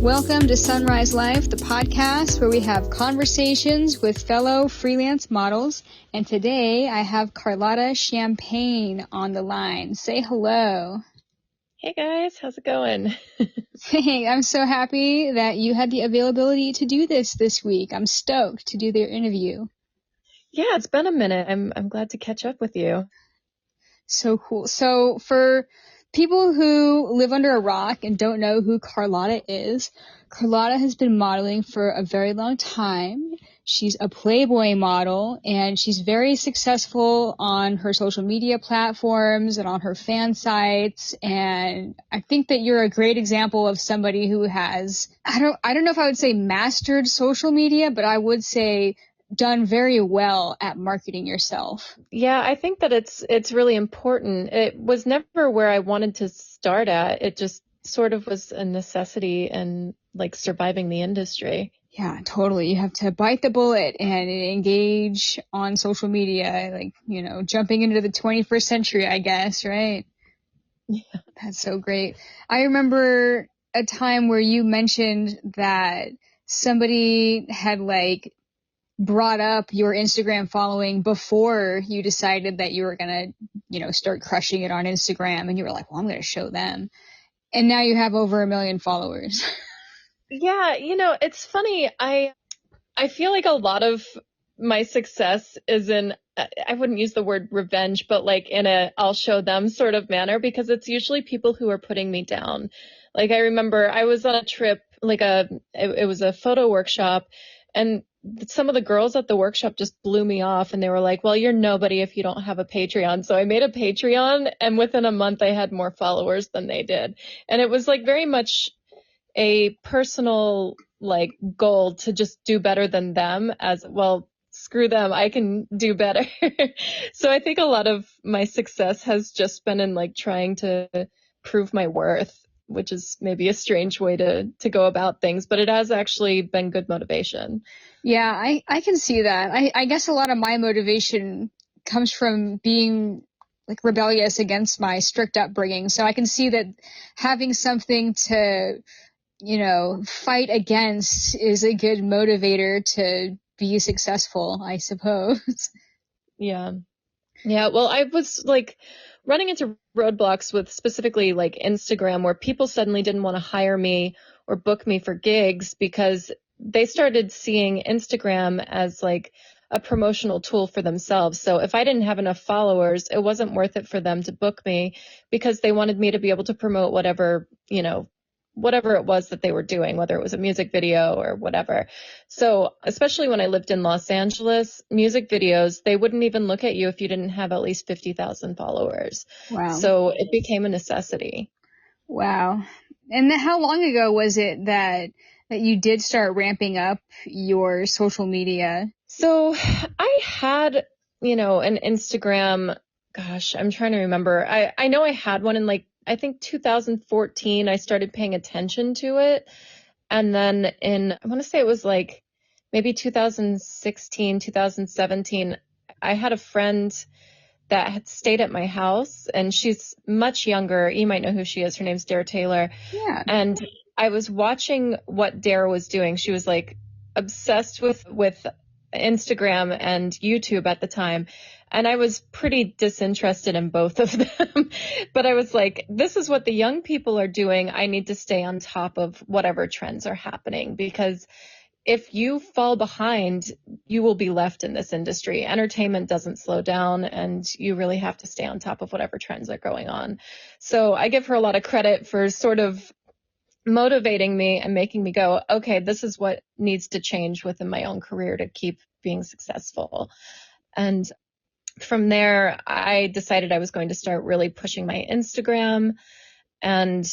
Welcome to Sunrise Life, the podcast where we have conversations with fellow freelance models. And today I have Carlotta Champagne on the line. Say hello. Hey guys, how's it going? Hey, I'm so happy that you had the availability to do this week. I'm stoked to do their interview. Yeah, it's been a minute. I'm glad to catch up with you. So cool. So for people who live under a rock and don't know who Carlotta is, Carlotta has been modeling for a very long time. She's a Playboy model, and she's very successful on her social media platforms and on her fan sites. And I think that you're a great example of somebody who has, I don't know if I would say mastered social media, but I would say done very well at marketing yourself. Yeah, I think that it's really important. It was never where I wanted to start at. It just sort of was a necessity and like surviving the industry. Yeah, totally. You have to bite the bullet and engage on social media, like, jumping into the 21st century, I guess, right? Yeah. That's so great. I remember a time where you mentioned that somebody had brought up your Instagram following before you decided that you were going to, start crushing it on Instagram, and you were like, well, I'm going to show them. And now you have over 1 million followers. Yeah, it's funny. I feel like a lot of my success is in, I wouldn't use the word revenge, but like in a I'll show them sort of manner, because it's usually people who are putting me down. Like I remember I was on a trip, it was a photo workshop, and some of the girls at the workshop just blew me off, and they were like, well, you're nobody if you don't have a Patreon. So I made a Patreon, and within a month I had more followers than they did. And it was like very much a personal goal to just do better than them, as well. Screw them, I can do better. So I think a lot of my success has just been in trying to prove my worth, which is maybe a strange way to go about things, but it has actually been good motivation. Yeah, I can see that. I guess a lot of my motivation comes from being rebellious against my strict upbringing. So I can see that having something to, fight against is a good motivator to be successful, I suppose. Yeah. Yeah. Well, I was running into roadblocks with specifically Instagram, where people suddenly didn't want to hire me or book me for gigs because they started seeing Instagram as a promotional tool for themselves. So if I didn't have enough followers, it wasn't worth it for them to book me, because they wanted me to be able to promote whatever it was that they were doing, whether it was a music video or whatever. So especially when I lived in Los Angeles, music videos, they wouldn't even look at you if you didn't have at least 50,000 followers. Wow. So it became a necessity. Wow. And how long ago was it that you did start ramping up your social media? So I had, an Instagram, gosh, I'm trying to remember. I know I had one in I think 2014, I started paying attention to it. And then I want to say it was maybe 2016, 2017, I had a friend that had stayed at my house, and she's much younger. You might know who she is. Her name's Dare Taylor. Yeah. And I was watching what Dare was doing. She was obsessed with Instagram and YouTube at the time. And I was pretty disinterested in both of them. But I was like, this is what the young people are doing. I need to stay on top of whatever trends are happening, because if you fall behind, you will be left in this industry. Entertainment doesn't slow down, and you really have to stay on top of whatever trends are going on. So I give her a lot of credit for sort of motivating me and making me go, okay, this is what needs to change within my own career to keep being successful. And from there, I decided I was going to start really pushing my Instagram, and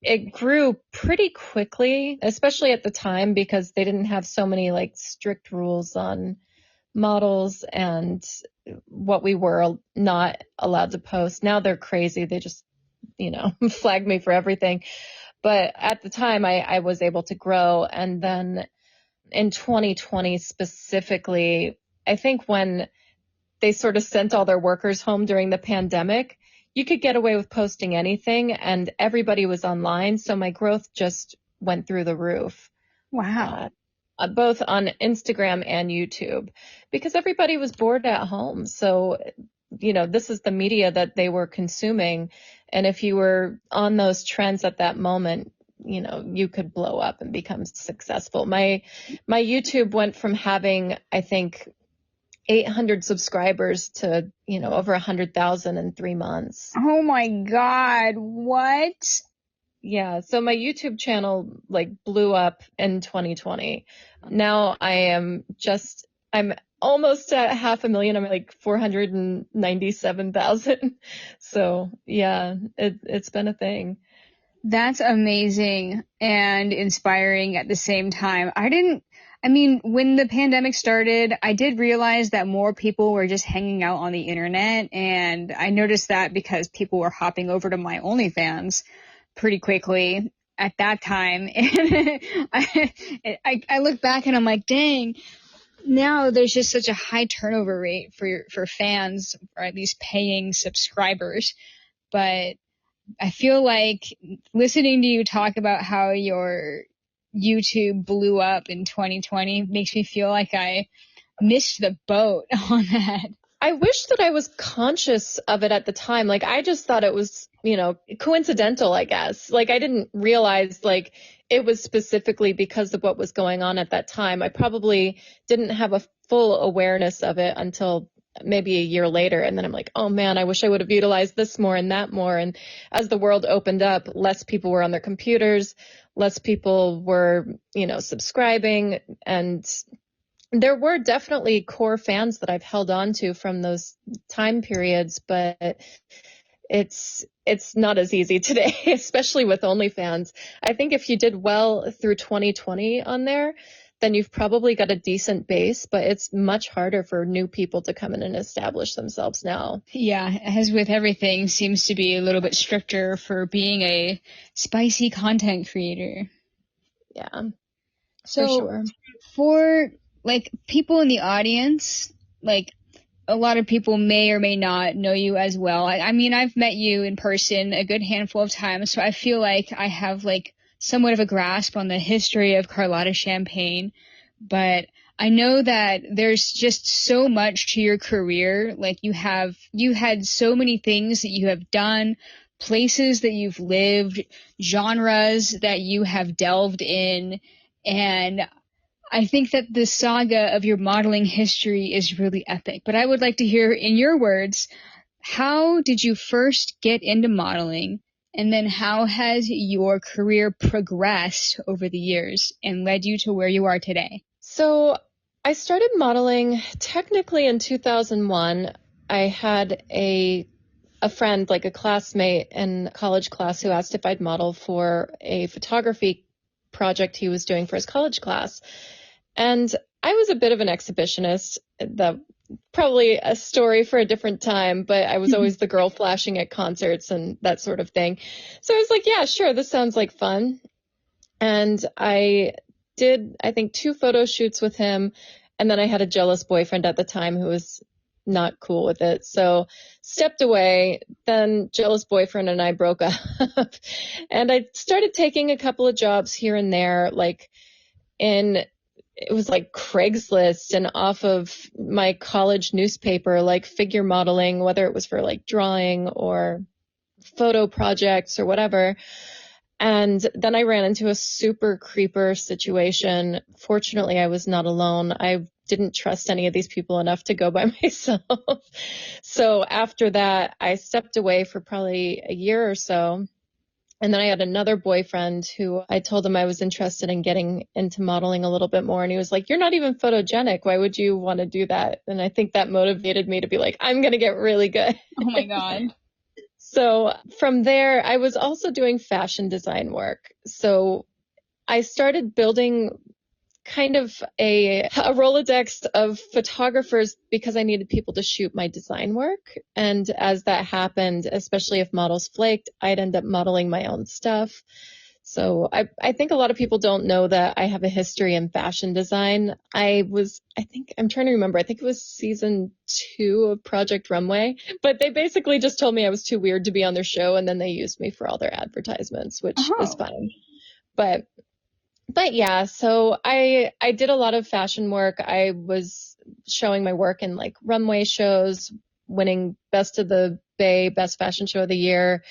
it grew pretty quickly, especially at the time, because they didn't have so many strict rules on models and what we were not allowed to post. Now they're crazy. They just, flag me for everything. But at the time I was able to grow. And then in 2020 specifically, I think when they sort of sent all their workers home during the pandemic, you could get away with posting anything and everybody was online. So my growth just went through the roof. Wow. Both on Instagram and YouTube, because everybody was bored at home. So, this is the media that they were consuming. And if you were on those trends at that moment, you could blow up and become successful. My YouTube went from having, I think, 800 subscribers to, over 100,000 in 3 months. Oh my God. What? Yeah, so my YouTube channel blew up in 2020. Now I'm almost at 500,000. I'm at 497,000. So yeah, it's been a thing. That's amazing and inspiring at the same time. When the pandemic started, I did realize that more people were just hanging out on the internet, and I noticed that because people were hopping over to my OnlyFans pretty quickly at that time. And I look back and I'm like, dang, now there's just such a high turnover rate for fans, or at least paying subscribers. But I feel like listening to you talk about how your YouTube blew up in 2020 makes me feel like I missed the boat on that. I wish that I was conscious of it at the time. I just thought it was, coincidental, I guess. I didn't realize it was specifically because of what was going on at that time. I probably didn't have a full awareness of it until maybe a year later. And then I'm like, oh man, I wish I would have utilized this more and that more. And as the world opened up, less people were on their computers, less people were, subscribing, and there were definitely core fans that I've held on to from those time periods, but it's not as easy today, especially with OnlyFans. I think if you did well through 2020 on there, then you've probably got a decent base, but it's much harder for new people to come in and establish themselves now. Yeah, as with everything, seems to be a little bit stricter for being a spicy content creator. Yeah, so for sure. For people in the audience, a lot of people may or may not know you as well. I've met you in person a good handful of times, so I feel like I have somewhat of a grasp on the history of Carlotta Champagne. But I know that there's just so much to your career. You had so many things that you have done, places that you've lived, genres that you have delved in, and I think that the saga of your modeling history is really epic. But I would like to hear, in your words, how did you first get into modeling? And then how has your career progressed over the years and led you to where you are today? So I started modeling technically in 2001. I had a friend, a classmate in college class, who asked if I'd model for a photography project he was doing for his college class. And I was a bit of an exhibitionist. That probably a story for a different time, but I was always the girl flashing at concerts and that sort of thing. So I was like, yeah, sure, this sounds like fun. And I did, I think, 2 photo shoots with him. And then I had a jealous boyfriend at the time who was not cool with it. So stepped away. Then jealous boyfriend and I broke up. And I started taking a couple of jobs here and there, it was Craigslist and off of my college newspaper, figure modeling, whether it was for drawing or photo projects or whatever. And then I ran into a super creeper situation. Fortunately, I was not alone. I didn't trust any of these people enough to go by myself. So after that, I stepped away for probably a year or so. And then I had another boyfriend who I told him I was interested in getting into modeling a little bit more. And he was like, you're not even photogenic. Why would you want to do that? And I think that motivated me to be like, I'm going to get really good. Oh my God. So from there, I was also doing fashion design work. So I started building kind of a Rolodex of photographers because I needed people to shoot my design work. And as that happened, especially if models flaked, I'd end up modeling my own stuff. So I think a lot of people don't know that I have a history in fashion design. I'm trying to remember, I think it was season 2 of Project Runway, but they basically just told me I was too weird to be on their show. And then they used me for all their advertisements, which is fine. But But yeah, so I did a lot of fashion work. I was showing my work in like runway shows, winning Best of the Bay, Best Fashion Show of the Year,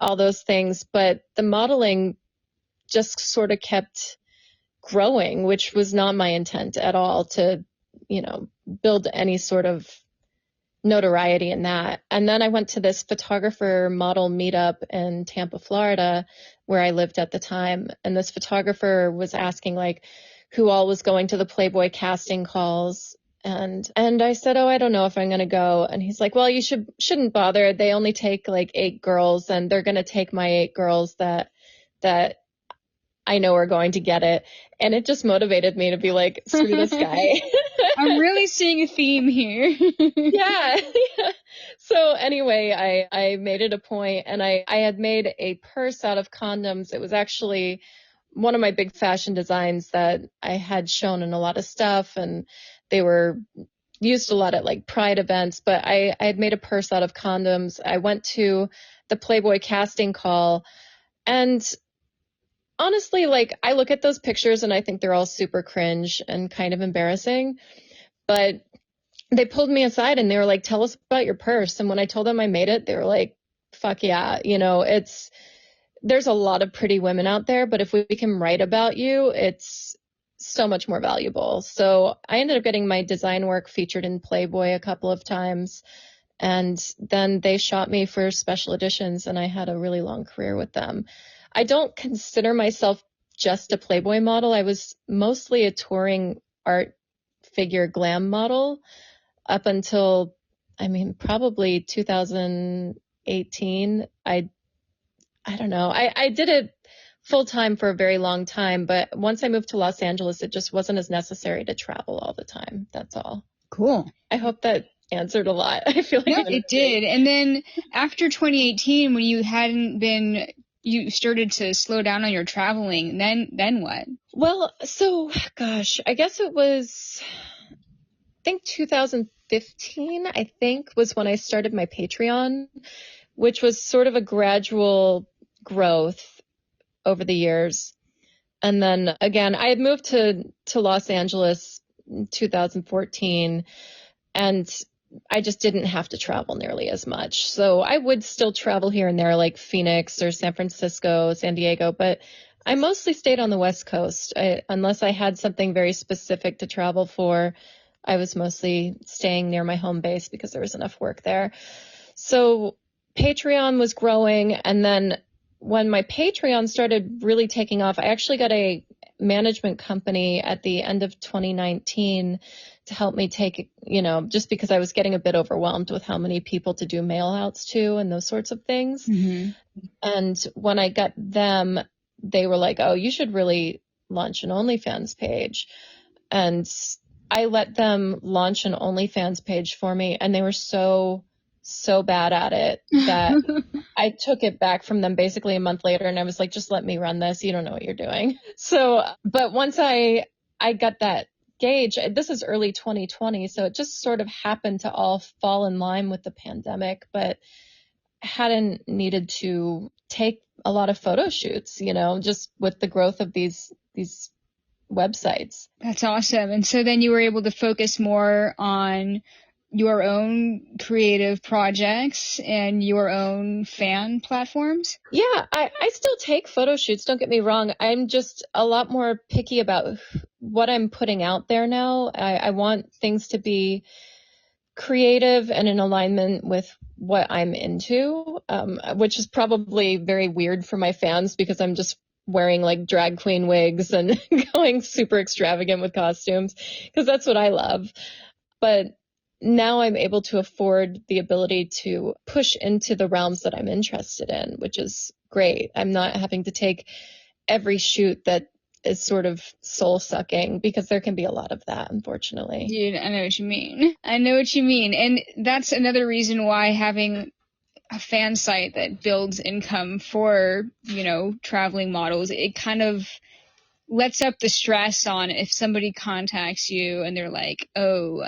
all those things. But the modeling just sort of kept growing, which was not my intent at all to, build any sort of notoriety in that. And then I went to this photographer model meetup in Tampa, Florida, where I lived at the time. And this photographer was asking like who all was going to the Playboy casting calls. And I said, "Oh, I don't know if I'm going to go." And he's like, "Well, you shouldn't bother. They only take like 8 girls, and they're going to take my 8 girls that I know are going to get it." And it just motivated me to be like, screw this guy. I'm really seeing a theme here. Yeah. So anyway, I made it a point, and I had made a purse out of condoms. It was actually one of my big fashion designs that I had shown in a lot of stuff, and they were used a lot at like Pride events, but I had made a purse out of condoms. I went to the Playboy casting call, and honestly, like I look at those pictures and I think they're all super cringe and kind of embarrassing, but they pulled me aside and they were like, "Tell us about your purse." And when I told them I made it, they were like, "Fuck yeah." There's a lot of pretty women out there, but if we can write about you, it's so much more valuable. So I ended up getting my design work featured in Playboy a couple of times. And then they shot me for special editions, and I had a really long career with them. I don't consider myself just a Playboy model. I was mostly a touring art figure glam model up until, probably 2018. I don't know. I did it full time for a very long time, but once I moved to Los Angeles, it just wasn't as necessary to travel all the time. That's all. Cool. I hope that answered a lot. I feel like No, it did. And then after 2018, when you started to slow down on your traveling, then what? Well, so gosh, I guess it was, I think 2015, I think was when I started my Patreon, which was sort of a gradual growth over the years. And then again, I had moved to Los Angeles in 2014, and I just didn't have to travel nearly as much. So I would still travel here and there, like Phoenix or San Francisco, San Diego, but I mostly stayed on the West Coast. Unless I had something very specific to travel for, I was mostly staying near my home base because there was enough work there. So Patreon was growing, and then when my Patreon started really taking off, I actually got a management company at the end of 2019 to help me take, just because I was getting a bit overwhelmed with how many people to do mail outs to and those sorts of things. Mm-hmm. And when I got them, they were like, "Oh, you should really launch an OnlyFans page." And I let them launch an OnlyFans page for me, and they were so bad at it that I took it back from them basically a month later, and I was like, "Just let me run this. You don't know what you're doing." So, but once I got that gauge, this is early 2020, so it just sort of happened to all fall in line with the pandemic, but hadn't needed to take a lot of photo shoots, just with the growth of these websites. That's awesome. And so then you were able to focus more on your own creative projects and your own fan platforms? Yeah, I still take photo shoots, don't get me wrong. I'm just a lot more picky about what I'm putting out there now. I want things to be creative and in alignment with what I'm into, which is probably very weird for my fans because I'm just wearing like drag queen wigs and going super extravagant with costumes because that's what I love. But now I'm able to afford the ability to push into the realms that I'm interested in, which is great. I'm not having to take every shoot that is sort of soul sucking because there can be a lot of that, unfortunately. Dude, I know what you mean. I know what you mean. And that's another reason why having a fan site that builds income for, traveling models, it kind of lets up the stress on if somebody contacts you and they're like, "Oh,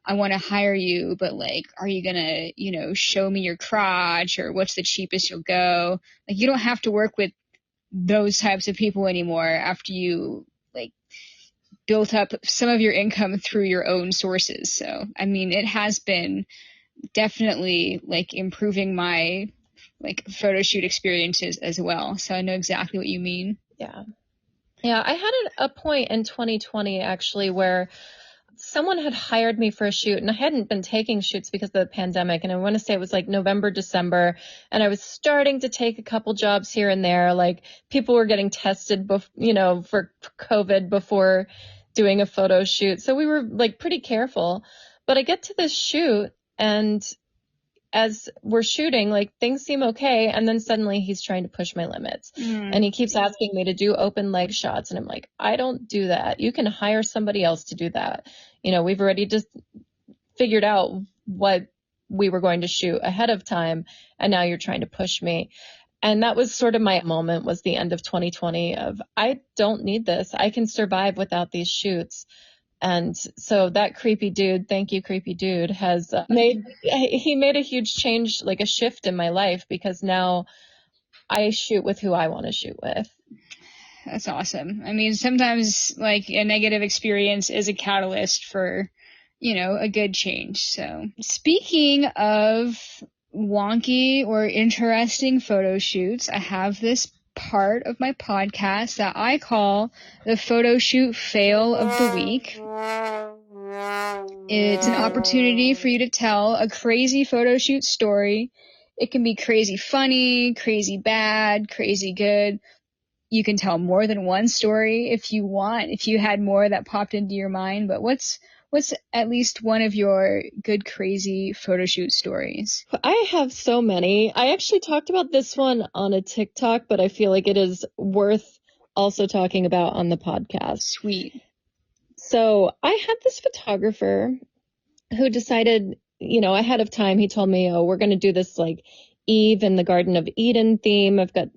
I want to hire you, but like, are you gonna, show me your crotch, or what's the cheapest you'll go?" Like, you don't have to work with those types of people anymore after you like built up some of your income through your own sources. So, I mean, it has been definitely like improving my like photo shoot experiences as well. So I know exactly what you mean. Yeah. Yeah, I had a point in 2020 actually where someone had hired me for a shoot, and I hadn't been taking shoots because of the pandemic. And I want to say it was like November, December, and I was starting to take a couple jobs here and there. Like people were getting tested, for COVID before doing a photo shoot. So we were like pretty careful. But I get to this shoot, and as we're shooting, like things seem okay. And then suddenly he's trying to push my limits and he keeps asking me to do open leg shots. And I'm like, I don't do that. You can hire somebody else to do that. We've already just figured out what we were going to shoot ahead of time. And now you're trying to push me. And that was sort of my moment, was the end of 2020 of, I don't need this. I can survive without these shoots. And so that creepy dude, thank you, creepy dude, has made a huge change, like a shift in my life, because now I shoot with who I want to shoot with. That's awesome. I mean, sometimes like a negative experience is a catalyst for, a good change. So speaking of wonky or interesting photo shoots, I have this part of my podcast that I call the photo shoot fail of the week. It's an opportunity for you to tell a crazy photo shoot story. It can be crazy funny, crazy bad, crazy good. You can tell more than one story if you want, if you had more that popped into your mind. But what's at least one of your good, crazy photo shoot stories? I have so many. I actually talked about this one on a TikTok, but I feel like it is worth also talking about on the podcast. Sweet. So I had this photographer who decided, ahead of time, he told me, oh, we're going to do this like Eve in the Garden of Eden theme. I've got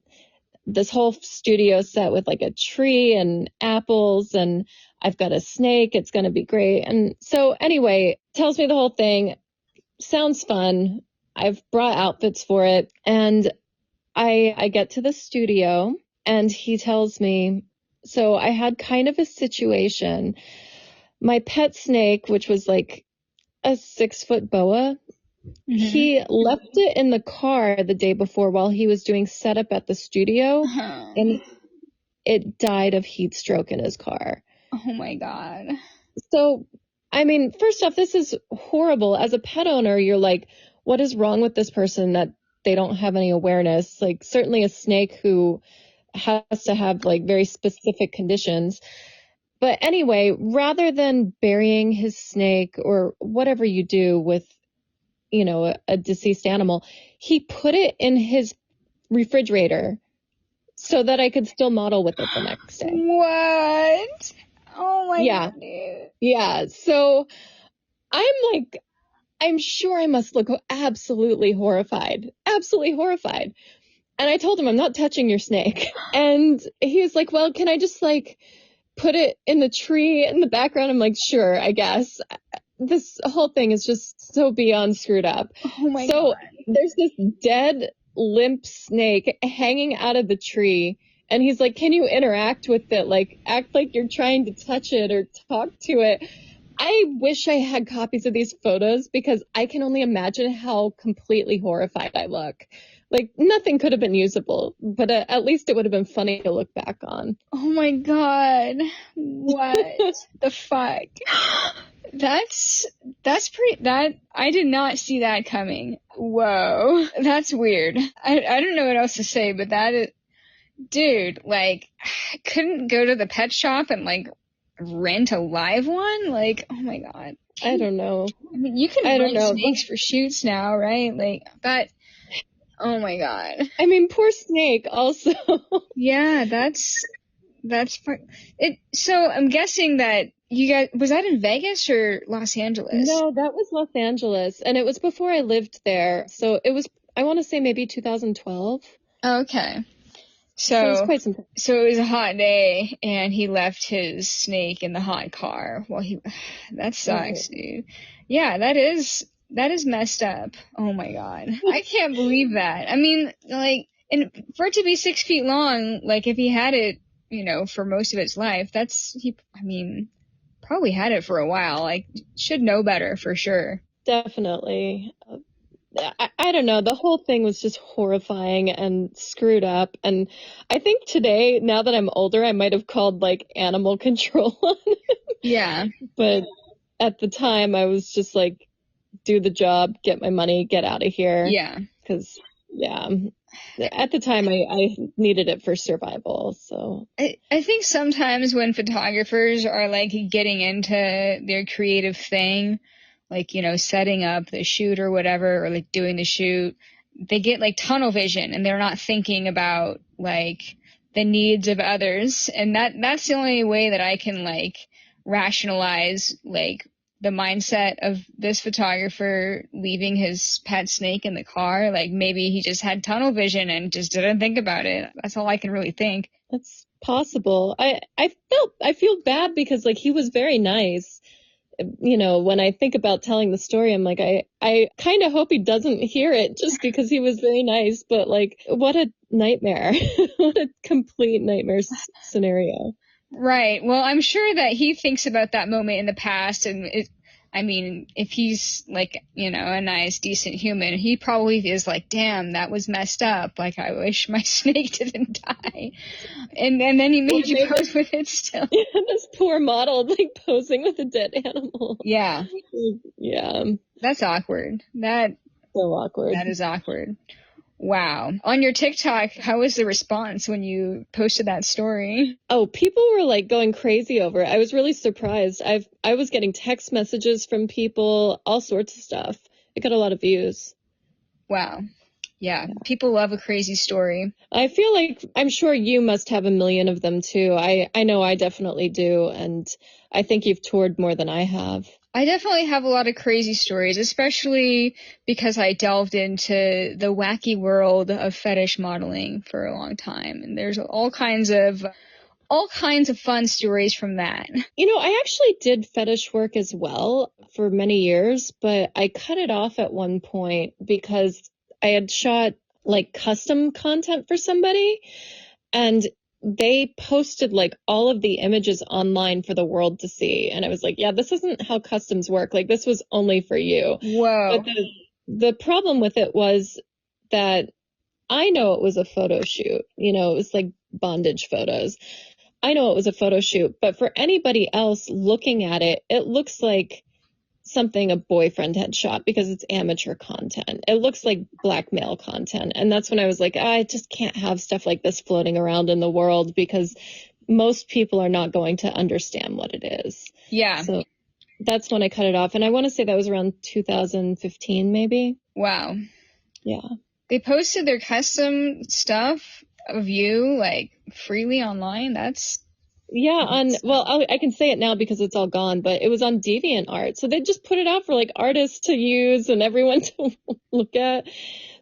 this whole studio set with like a tree and apples, and I've got a snake. It's going to be great. And so anyway, tells me the whole thing. Sounds fun. I've brought outfits for it. And I get to the studio and he tells me, so I had kind of a situation. My pet snake, which was like a 6-foot boa, he left it in the car the day before while he was doing setup at the studio, and it died of heat stroke in his car. Oh my God. So, I mean, first off, this is horrible. As a pet owner, you're like, what is wrong with this person that they don't have any awareness? Like, certainly a snake who has to have like very specific conditions. But anyway, rather than burying his snake or whatever you do with, a deceased animal, he put it in his refrigerator so that I could still model with it the next day. What? Oh my God. Yeah. So I'm sure I must look absolutely horrified. Absolutely horrified. And I told him, I'm not touching your snake. And he was like, well, can I just like put it in the tree in the background? I'm like, sure, I guess. This whole thing is just so beyond screwed up. Oh my God. So there's this dead, limp snake hanging out of the tree. And he's like, can you interact with it? Like, act like you're trying to touch it or talk to it. I wish I had copies of these photos because I can only imagine how completely horrified I look. Like, nothing could have been usable, but at least it would have been funny to look back on. Oh my God. What the fuck? That's I did not see that coming. Whoa. That's weird. I don't know what else to say, but that is, dude, like, I couldn't go to the pet shop and like rent a live one? Like, oh my God. I don't know. I mean, you can rent snakes for shoots now, right? Like, but, oh my God. I mean, poor snake also. Yeah, that's it. So I'm guessing that you guys, was that in Vegas or Los Angeles? No, that was Los Angeles, and it was before I lived there. So it was, I want to say maybe 2012. Okay. So it was quite some time. So it was a hot day, and he left his snake in the hot car. Well, that sucks, dude. Yeah, that is messed up. Oh my God. I can't believe that. I mean, like, And for it to be 6 feet long, like if he had it, for most of his life, probably had it for a while. Like, should know better for sure. Definitely. I don't know. The whole thing was just horrifying and screwed up. And I think today, now that I'm older, I might have called like animal control on it. Yeah. But at the time, I was just like, do the job, get my money, get out of here. Yeah. Because, yeah, at the time, I needed it for survival. So I think sometimes when photographers are like getting into their creative thing, like, setting up the shoot or whatever, or like doing the shoot, they get like tunnel vision and they're not thinking about like the needs of others. And that's the only way that I can like rationalize like the mindset of this photographer leaving his pet snake in the car. Like maybe he just had tunnel vision and just didn't think about it. That's all I can really think. that's possible. I feel bad because like he was very nice. When I think about telling the story, I'm like, I kind of hope he doesn't hear it just because he was very nice. But like, what a nightmare. What a complete nightmare scenario. Right. Well, I'm sure that he thinks about that moment in the past, and if he's like, a nice, decent human, he probably is like, damn, that was messed up. Like, I wish my snake didn't die. And then he made you pose with it still. This poor model, like posing with a dead animal. Yeah. Yeah. That's awkward. That is awkward. Wow. On your TikTok, how was the response when you posted that story? Oh, people were like going crazy over it. I was really surprised. I was getting text messages from people, all sorts of stuff. It got a lot of views. Wow. Yeah. People love a crazy story. I feel like I'm sure you must have a million of them too. I know I definitely do, and I think you've toured more than I have. I definitely have a lot of crazy stories, especially because I delved into the wacky world of fetish modeling for a long time. And there's all kinds of fun stories from that. I actually did fetish work as well for many years, but I cut it off at one point because I had shot like custom content for somebody, and they posted like all of the images online for the world to see. And I was like, yeah, this isn't how customs work. Like, this was only for you. Whoa. But the problem with it was that I know it was a photo shoot. It was like bondage photos. I know it was a photo shoot, but for anybody else looking at it, it looks like something a boyfriend had shot because it's amateur content. It looks like blackmail content. And that's when I was like, I just can't have stuff like this floating around in the world because most people are not going to understand what it is. Yeah. So that's when I cut it off. And I want to say that was around 2015, maybe. Wow. Yeah. They posted their custom stuff of you like freely online. That's I can say it now because it's all gone, but it was on DeviantArt. So they just put it out for like artists to use and everyone to look at.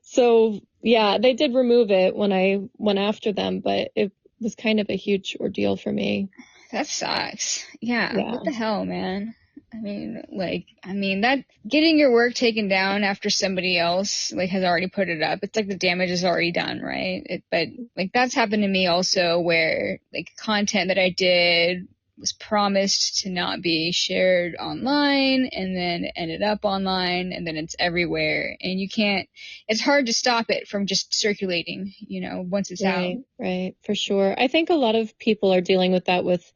So yeah, they did remove it when I went after them, but it was kind of a huge ordeal for me. That sucks. Yeah. What the hell, man? That getting your work taken down after somebody else like has already put it up. It's like the damage is already done, right? But like that's happened to me also where like content that I did was promised to not be shared online and then ended up online and then it's everywhere and it's hard to stop it from just circulating, once it's out. Right, for sure. I think a lot of people are dealing with that with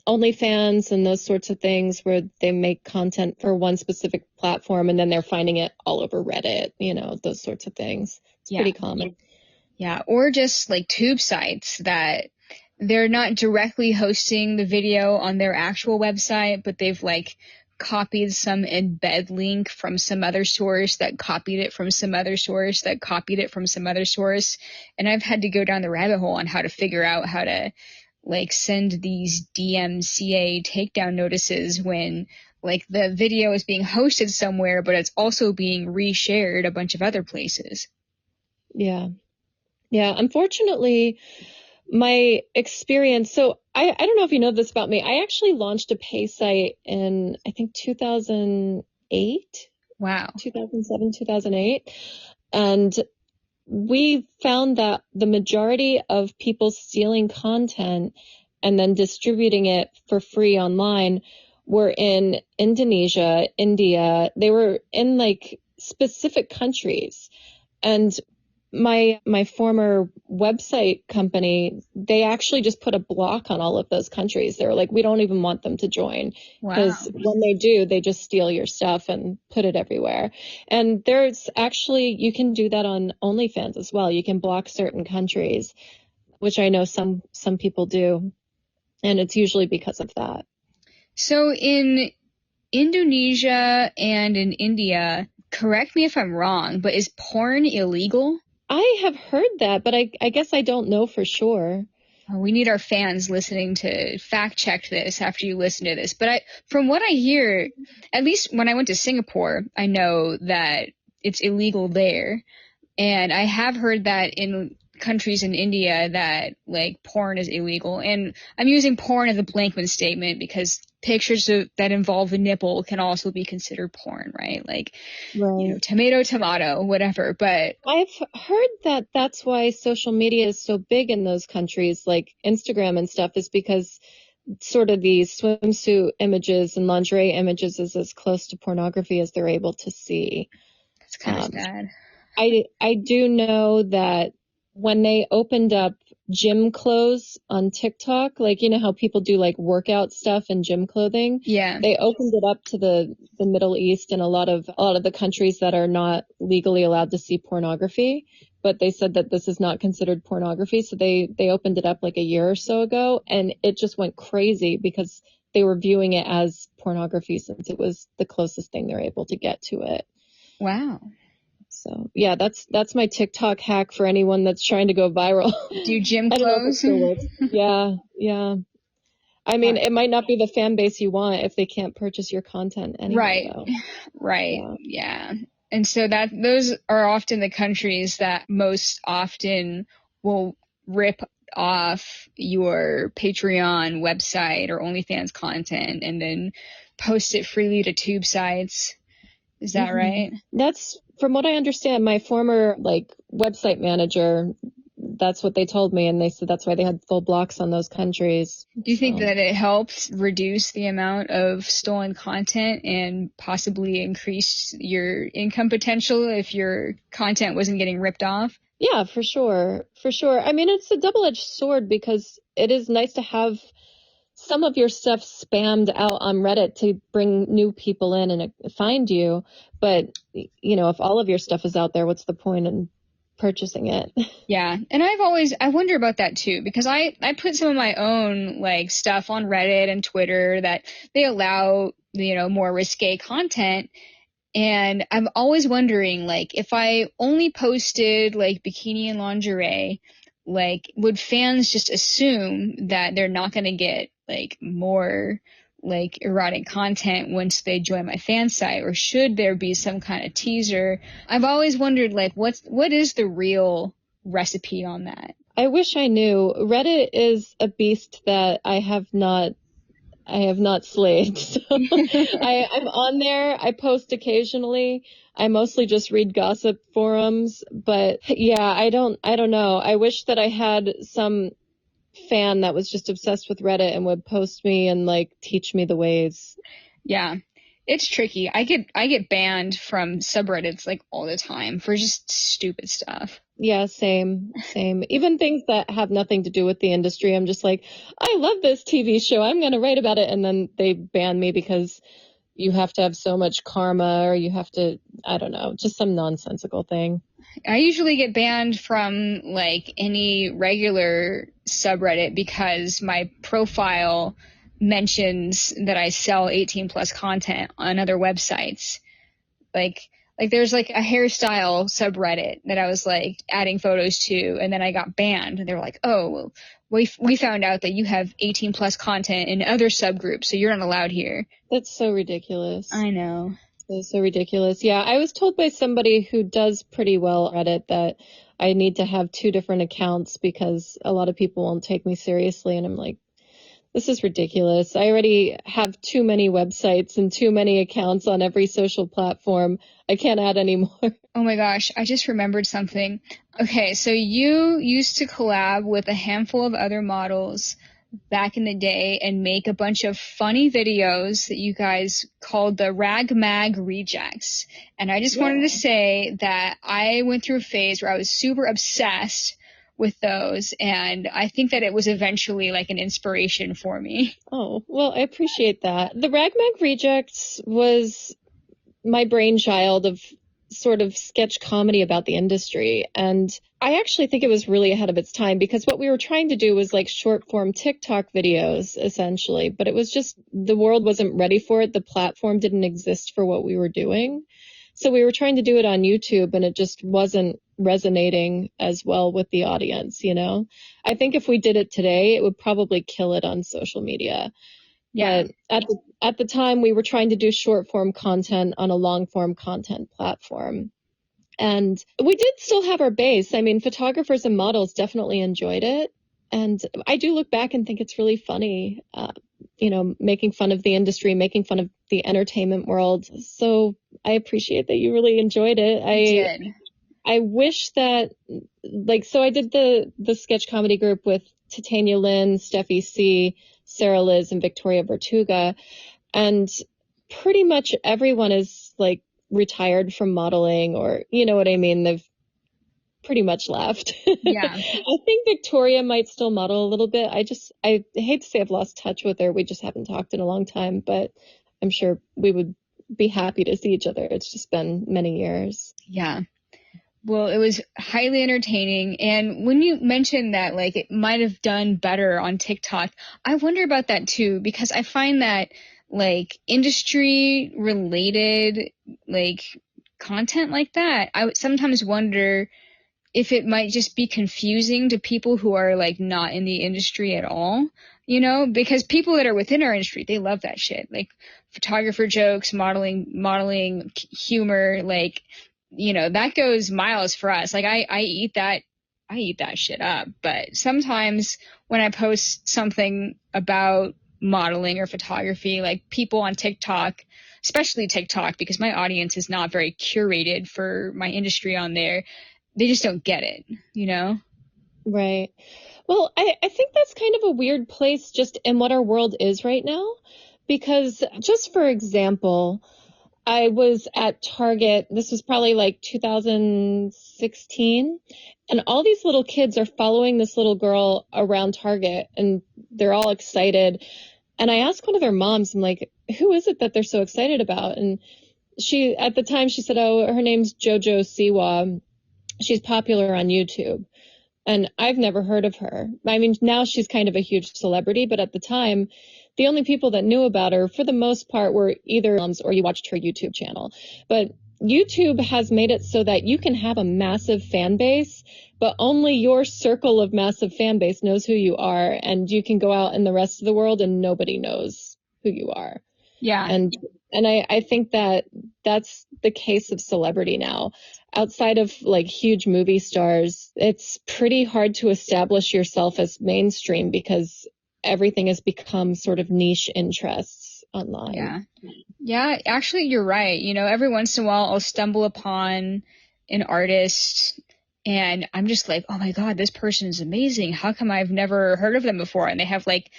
OnlyFans and those sorts of things where they make content for one specific platform and then they're finding it all over Reddit, those sorts of things. It's pretty common. Yeah, or just like tube sites that they're not directly hosting the video on their actual website, but they've like copied some embed link from some other source that copied it from some other source that copied it from some other source. And I've had to go down the rabbit hole on how to figure out how to like send these DMCA takedown notices when like the video is being hosted somewhere, but it's also being reshared a bunch of other places. Yeah. Yeah. Unfortunately, my experience, so I don't know if you know this about me. I actually launched a pay site in, I think 2008. Wow. 2007, 2008. And we found that the majority of people stealing content and then distributing it for free online were in Indonesia, India. They were in like specific countries. And my former website company, they actually just put a block on all of those countries. They were like, we don't even want them to join, because when they do, they just steal your stuff and put it everywhere. And there's actually, you can do that on OnlyFans as well. You can block certain countries, which I know some people do, and it's usually because of that. So in Indonesia and in India, correct me if I'm wrong, but is porn illegal? I have heard that, but I guess I don't know for sure. We need our fans listening to fact check this after you listen to this. But from what I hear, at least when I went to Singapore, I know that it's illegal there. And I have heard that in countries in India that like porn is illegal. And I'm using porn as a blanket statement because pictures that involve a nipple can also be considered porn, right? Like, right. Tomato, whatever. But I've heard that that's why social media is so big in those countries, like Instagram and stuff, is because sort of these swimsuit images and lingerie images is as close to pornography as they're able to see. It's kind of sad. I do know that when they opened up gym clothes on TikTok, like, you know how people do like workout stuff in gym clothing? Yeah. They opened it up to the Middle East and a lot of the countries that are not legally allowed to see pornography, but they said that this is not considered pornography. So they opened it up like a year or so ago, and it just went crazy because they were viewing it as pornography since it was the closest thing they're able to get to it. Wow. So yeah, that's my TikTok hack for anyone that's trying to go viral. Do gym clothes? I don't know if it still works. Yeah. I mean, it might not be the fan base you want if they can't purchase your content anyway, though. Right. Yeah. And so those are often the countries that most often will rip off your Patreon website or OnlyFans content and then post it freely to tube sites. Is that right? That's, from what I understand, my former website manager, that's what they told me, and they said that's why they had full blocks on those countries. Do you think that it helps reduce the amount of stolen content and possibly increase your income potential if your content wasn't getting ripped off? Yeah, for sure. For sure. I mean, it's a double-edged sword because it is nice to have some of your stuff spammed out on Reddit to bring new people in and find you. But, you know, if all of your stuff is out there, what's the point in purchasing it? Yeah. And I wonder about that too, because I put some of my own stuff on Reddit and Twitter that they allow, more risque content. And I'm always wondering, if I only posted bikini and lingerie, would fans just assume that they're not going to get more erotic content once they join my fan site, or should there be some kind of teaser? I've always wondered what is the real recipe on that? I wish I knew. Reddit is a beast that I have not slayed. So I'm on there. I post occasionally. I mostly just read gossip forums, but yeah, I don't know. I wish that I had some fan that was just obsessed with Reddit and would post me and teach me the ways. Yeah. It's tricky. I get banned from subreddits all the time for just stupid stuff. Yeah, same. Even things that have nothing to do with the industry. I'm just like, I love this TV show. I'm going to write about it. And then they ban me because you have to have so much karma, or you have to, I don't know, just some nonsensical thing. I usually get banned from any regular subreddit because my profile mentions that I sell 18 plus content on other websites. There's a hairstyle subreddit that I was adding photos to, and then I got banned. And they were like, oh, well, we found out that you have 18 plus content in other subgroups, so you're not allowed here. That's so ridiculous. I know. It's so ridiculous. Yeah, I was told by somebody who does pretty well at it that I need to have 2 different accounts because a lot of people won't take me seriously. And I'm like, this is ridiculous. I already have too many websites and too many accounts on every social platform. I can't add any more. Oh my gosh, I just remembered something. Okay, so you used to collab with a handful of other models back in the day and make a bunch of funny videos that you guys called the Rag Mag Rejects. And I just wanted to say that I went through a phase where I was super obsessed with those, and I think that it was eventually like an inspiration for me. Oh, well, I appreciate that. The Rag Mag Rejects was my brainchild of sort of sketch comedy about the industry. And I actually think it was really ahead of its time, because what we were trying to do was like short form TikTok videos, essentially. But it was just, the world wasn't ready for it. The platform didn't exist for what we were doing. So we were trying to do it on YouTube, and it just wasn't resonating as well with the audience, you know? I think if we did it today, it would probably kill it on social media. Yeah. But at the time, we were trying to do short form content on a long form content platform. And we did still have our base. I mean, photographers and models definitely enjoyed it. And I do look back and think it's really funny, you know, making fun of the industry, making fun of the entertainment world. So I appreciate that you really enjoyed it. I did. I wish that, like, so I did the sketch comedy group with Titania Lynn, Steffi C., Sarah Liz, and Victoria Vertuga. And pretty much everyone is like retired from modeling, or, you know what I mean? They've pretty much left. Yeah. I think Victoria might still model a little bit. I hate to say I've lost touch with her. We just haven't talked in a long time, but I'm sure we would be happy to see each other. It's just been many years. Yeah. Well, it was highly entertaining. And when you mentioned that, like, it might have done better on TikTok, I wonder about that too, because I find that, like, industry related, like, content like that, I would sometimes wonder if it might just be confusing to people who are, like, not in the industry at all, you know, because people that are within our industry, they love that shit. Like, photographer jokes, modeling humor, like, you know, that goes miles for us. Like, I eat that shit up. But sometimes when I post something about modeling or photography, like, people on TikTok, especially TikTok, because my audience is not very curated for my industry on there, they just don't get it, you know? Right. Well, I think that's kind of a weird place just in what our world is right now. Because just for example, I was at Target, this was probably like 2016, and all these little kids are following this little girl around Target, and they're all excited. And I asked one of their moms, I'm like, who is it that they're so excited about? And she, at the time, she said, oh, her name's JoJo Siwa. She's popular on YouTube. And I've never heard of her. I mean, now she's kind of a huge celebrity, but at the time, the only people that knew about her, for the most part, were either moms or you watched her YouTube channel. But YouTube has made it so that you can have a massive fan base, but only your circle of massive fan base knows who you are, and you can go out in the rest of the world and nobody knows who you are. Yeah. And I think that that's the case of celebrity now. Outside of like huge movie stars, it's pretty hard to establish yourself as mainstream because everything has become sort of niche interests online. Yeah. Yeah, actually, you're right. You know, every once in a while I'll stumble upon an artist and I'm just like, oh my God, this person is amazing. How come I've never heard of them before? And they have like,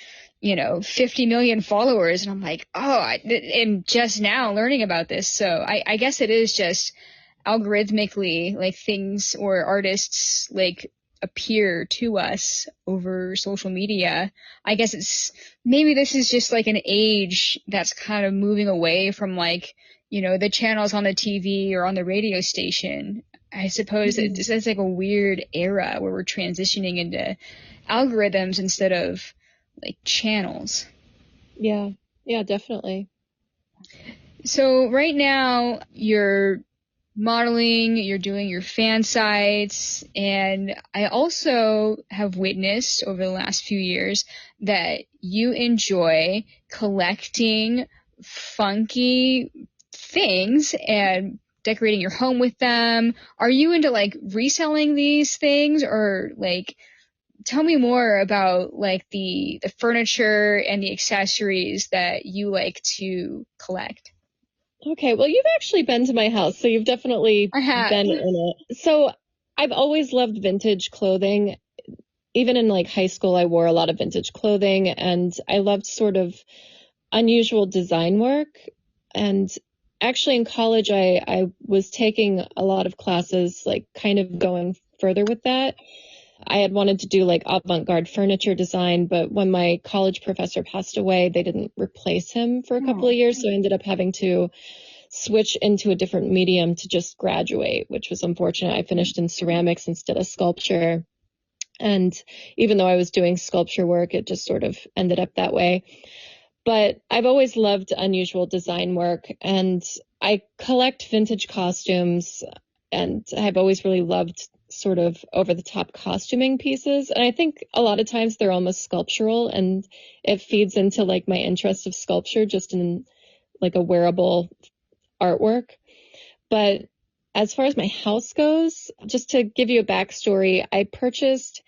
you know, 50 million followers. And I'm like, oh, I am just now learning about this. So I guess it is just algorithmically, like, things or artists like appear to us over social media. I guess it's, maybe this is just like an age that's kind of moving away from, like, you know, the channels on the TV or on the radio station. I suppose it's like a weird era where we're transitioning into algorithms instead of like channels. Yeah, definitely. So right now you're modeling, you're doing your fan sites, and I also have witnessed over the last few years that you enjoy collecting funky things and decorating your home with them. Are you into like reselling these things, or like tell me more about like the furniture and the accessories that you like to collect. Okay, well, you've actually been to my house, so you've definitely I have. been in it. So I've always loved vintage clothing. Even in like high school, I wore a lot of vintage clothing, and I loved sort of unusual design work. And actually in college, I was taking a lot of classes, like kind of going further with that. I had wanted to do like avant-garde furniture design, but when my college professor passed away, they didn't replace him for a couple of years. So I ended up having to switch into a different medium to just graduate, which was unfortunate. I finished in ceramics instead of sculpture. And even though I was doing sculpture work, it just sort of ended up that way. But I've always loved unusual design work, and I collect vintage costumes, and I've always really loved sort of over the top costuming pieces. And I think a lot of times they're almost sculptural, and it feeds into like my interest of sculpture just in like a wearable artwork. But as far as my house goes, just to give you a backstory, I purchased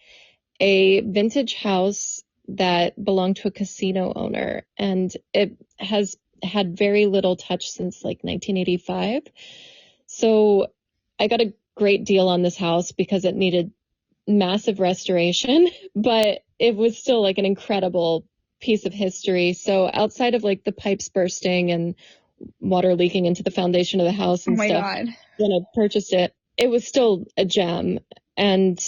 a vintage house that belonged to a casino owner, and it has had very little touch since like 1985. So I got a great deal on this house because it needed massive restoration, but it was still like an incredible piece of history. So outside of like the pipes bursting and water leaking into the foundation of the house Oh and my stuff, God. when I purchased it, it was still a gem. And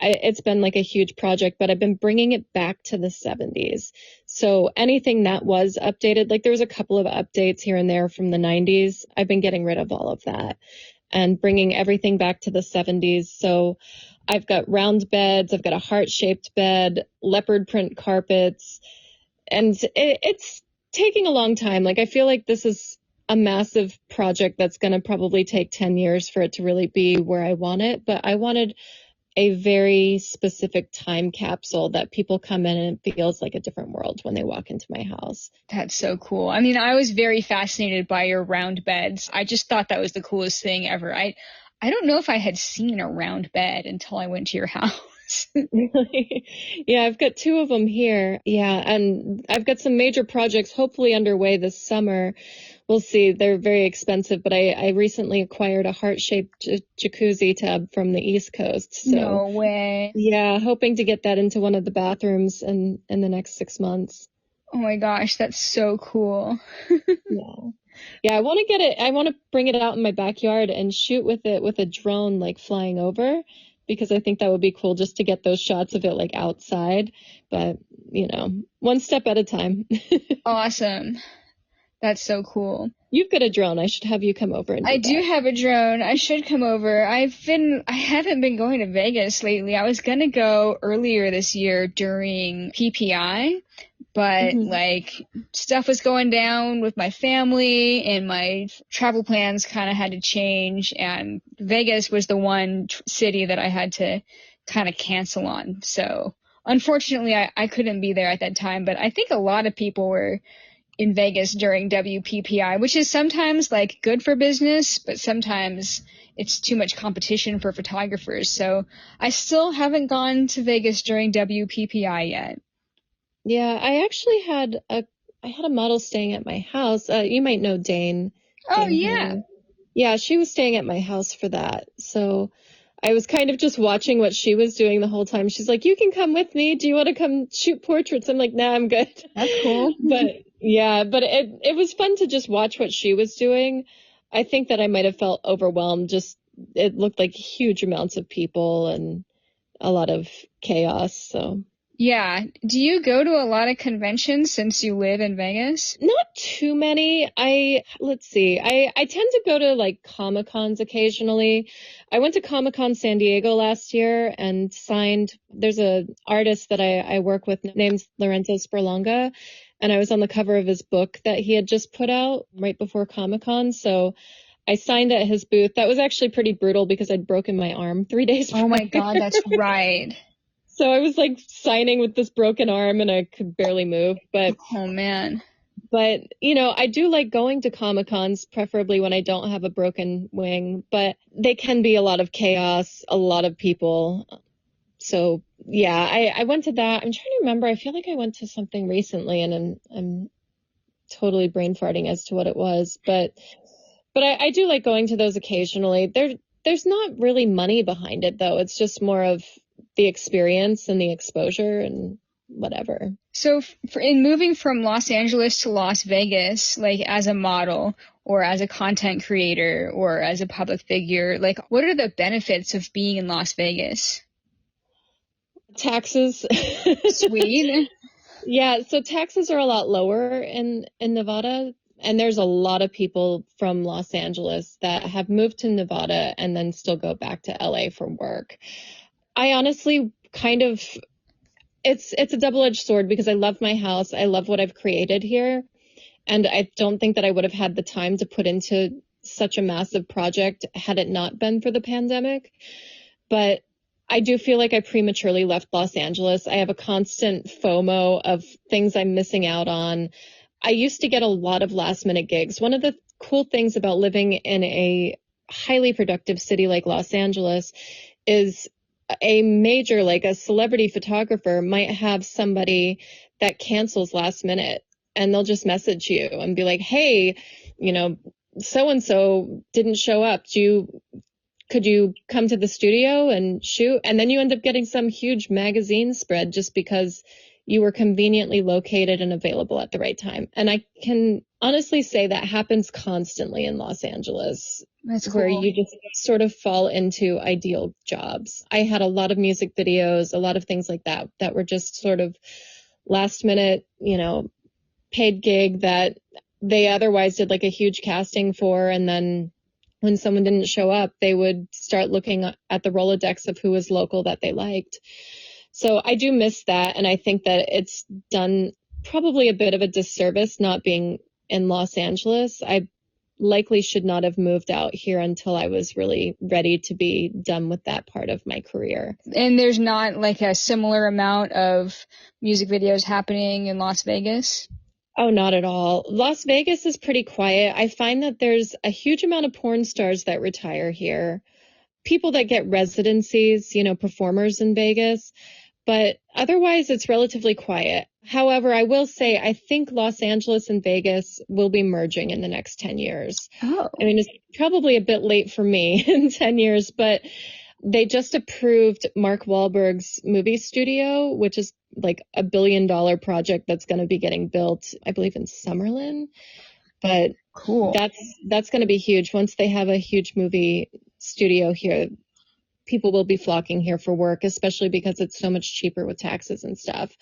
it's been like a huge project, but I've been bringing it back to the 70s. So anything that was updated, like there was a couple of updates here and there from the 90s. I've been getting rid of all of that and bringing everything back to the 70s. So I've got round beds, I've got a heart-shaped bed, leopard print carpets, and it's taking a long time. Like I feel like this is a massive project that's going to probably take 10 years for it to really be where I want it, but I wanted a very specific time capsule that people come in and it feels like a different world when they walk into my house. That's so cool. I mean, I was very fascinated by your round beds. I just thought that was the coolest thing ever. I don't know if I had seen a round bed until I went to your house. Yeah, I've got two of them here. Yeah, and I've got some major projects hopefully underway this summer. We'll see. They're very expensive, but I recently acquired a heart-shaped jacuzzi tub from the East Coast. So No way. yeah, hoping to get that into one of the bathrooms in the next 6 months. Oh my gosh, that's so cool. Yeah. Yeah, I want to get it. I want to bring it out in my backyard and shoot with it with a drone like flying over because I think that would be cool just to get those shots of it like outside. But, one step at a time. Awesome. That's so cool. You've got a drone. I should have you come over and do I that. do have a drone. I should come over. I haven't been going to Vegas lately. I was gonna go earlier this year during PPI, but like stuff was going down with my family and my travel plans kind of had to change, and Vegas was the one city that I had to kind of cancel on. So unfortunately I couldn't be there at that time, but I think a lot of people were in Vegas during WPPI, which is sometimes like good for business, but sometimes it's too much competition for photographers. So I still haven't gone to Vegas during WPPI yet. Yeah, I actually had a model staying at my house. You might know Dane. Oh Dane yeah. Haley. Yeah, she was staying at my house for that. So I was kind of just watching what she was doing the whole time. She's like, "You can come with me. Do you want to come shoot portraits?" I'm like, "Nah, I'm good." That's cool. But yeah, but it was fun to just watch what she was doing. I think that I might have felt overwhelmed. Just it looked like huge amounts of people and a lot of chaos. So Yeah. Do you go to a lot of conventions since you live in Vegas? not too many. Let's see. I tend to go to like Comic-Cons occasionally. I went to Comic-Con San Diego last year and signed, there's a artist that I work with named Lorenzo Sperlonga, and I was on the cover of his book that he had just put out right before Comic-Con. So I signed at his booth. That was actually pretty brutal because I'd broken my arm 3 days Oh my prior. God, that's right. So I was like signing with this broken arm and I could barely move. Oh man. But, I do like going to Comic-Cons, preferably when I don't have a broken wing, but they can be a lot of chaos, a lot of people. So yeah, I went to that. I'm trying to remember. I feel like I went to something recently, and I'm totally brain farting as to what it was. But I do like going to those occasionally. There's not really money behind it though. It's just more of the experience and the exposure and whatever. So in moving from Los Angeles to Las Vegas, like as a model or as a content creator or as a public figure, like what are the benefits of being in Las Vegas? Taxes. Sweet. Yeah, so taxes are a lot lower in Nevada, and there's a lot of people from Los Angeles that have moved to Nevada and then still go back to LA for work. I honestly kind of it's a double-edged sword because I love my house. I love what I've created here, and I don't think that I would have had the time to put into such a massive project had it not been for the pandemic. But I do feel like I prematurely left Los Angeles. I have a constant FOMO of things I'm missing out on. I used to get a lot of last minute gigs. One of the cool things about living in a highly productive city like Los Angeles is a major, like a celebrity photographer might have somebody that cancels last minute, and they'll just message you and be like, hey, you know, so and so didn't show up. Could you come to the studio and shoot? And then you end up getting some huge magazine spread just because you were conveniently located and available at the right time. And I can honestly say that happens constantly in Los Angeles. That's Where cool. you just sort of fall into ideal jobs. I had a lot of music videos, a lot of things like that, that were just sort of last minute, paid gig that they otherwise did like a huge casting for. And then when someone didn't show up, they would start looking at the Rolodex of who was local that they liked. So I do miss that. And I think that it's done probably a bit of a disservice not being in Los Angeles. I likely should not have moved out here until I was really ready to be done with that part of my career. And there's not like a similar amount of music videos happening in Las Vegas? Oh, not at all. Las Vegas is pretty quiet. I find that there's a huge amount of porn stars that retire here, people that get residencies, performers in Vegas, but otherwise it's relatively quiet. However, I will say I think Los Angeles and Vegas will be merging in the next 10 years. Oh. I mean, it's probably a bit late for me in 10 years, but they just approved Mark Wahlberg's movie studio, which is like $1 billion project that's going to be getting built, I believe, in Summerlin. But Cool. that's going to be huge. Once they have a huge movie studio here, people will be flocking here for work, especially because it's so much cheaper with taxes and stuff.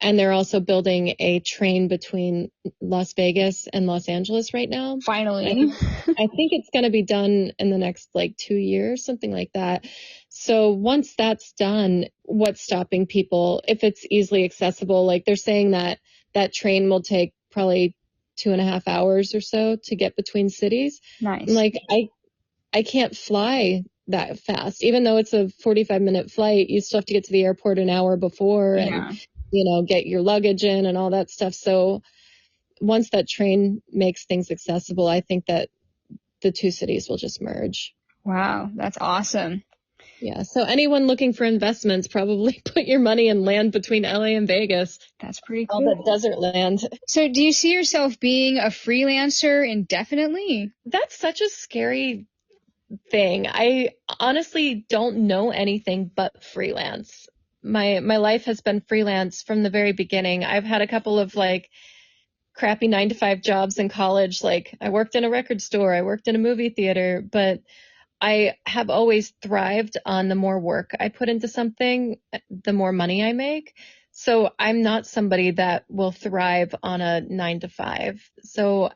And they're also building a train between Las Vegas and Los Angeles right now. Finally. I think it's going to be done in the next like 2 years, something like that. So once that's done, what's stopping people if it's easily accessible? Like they're saying that that train will take probably 2.5 hours or so to get between cities. Nice. Like I can't fly that fast. Even though it's a 45-minute flight, you still have to get to the airport an hour before and, get your luggage in and all that stuff. So once that train makes things accessible, I think that the two cities will just merge. Wow, that's awesome. Yeah. So anyone looking for investments, probably put your money in land between LA and Vegas. That's pretty cool. All that desert land. So do you see yourself being a freelancer indefinitely? That's such a scary thing. I honestly don't know anything but freelance. My life has been freelance from the very beginning. I've had a couple of like crappy 9-to-5 jobs in college. Like I worked in a record store, I worked in a movie theater, but I have always thrived on the more work I put into something, the more money I make. So I'm not somebody that will thrive on a 9-to-5. So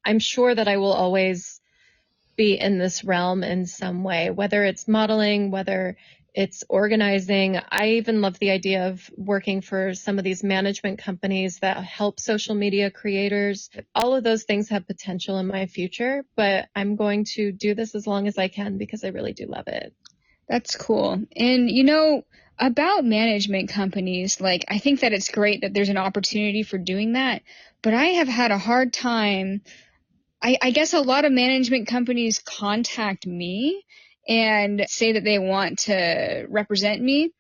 I'm sure that I will always be in this realm in some way, whether it's modeling, whether it's organizing. I even love the idea of working for some of these management companies that help social media creators. All of those things have potential in my future, but I'm going to do this as long as I can because I really do love it. That's cool. And about management companies, like I think that it's great that there's an opportunity for doing that, but I have had a hard time. I guess a lot of management companies contact me and say that they want to represent me.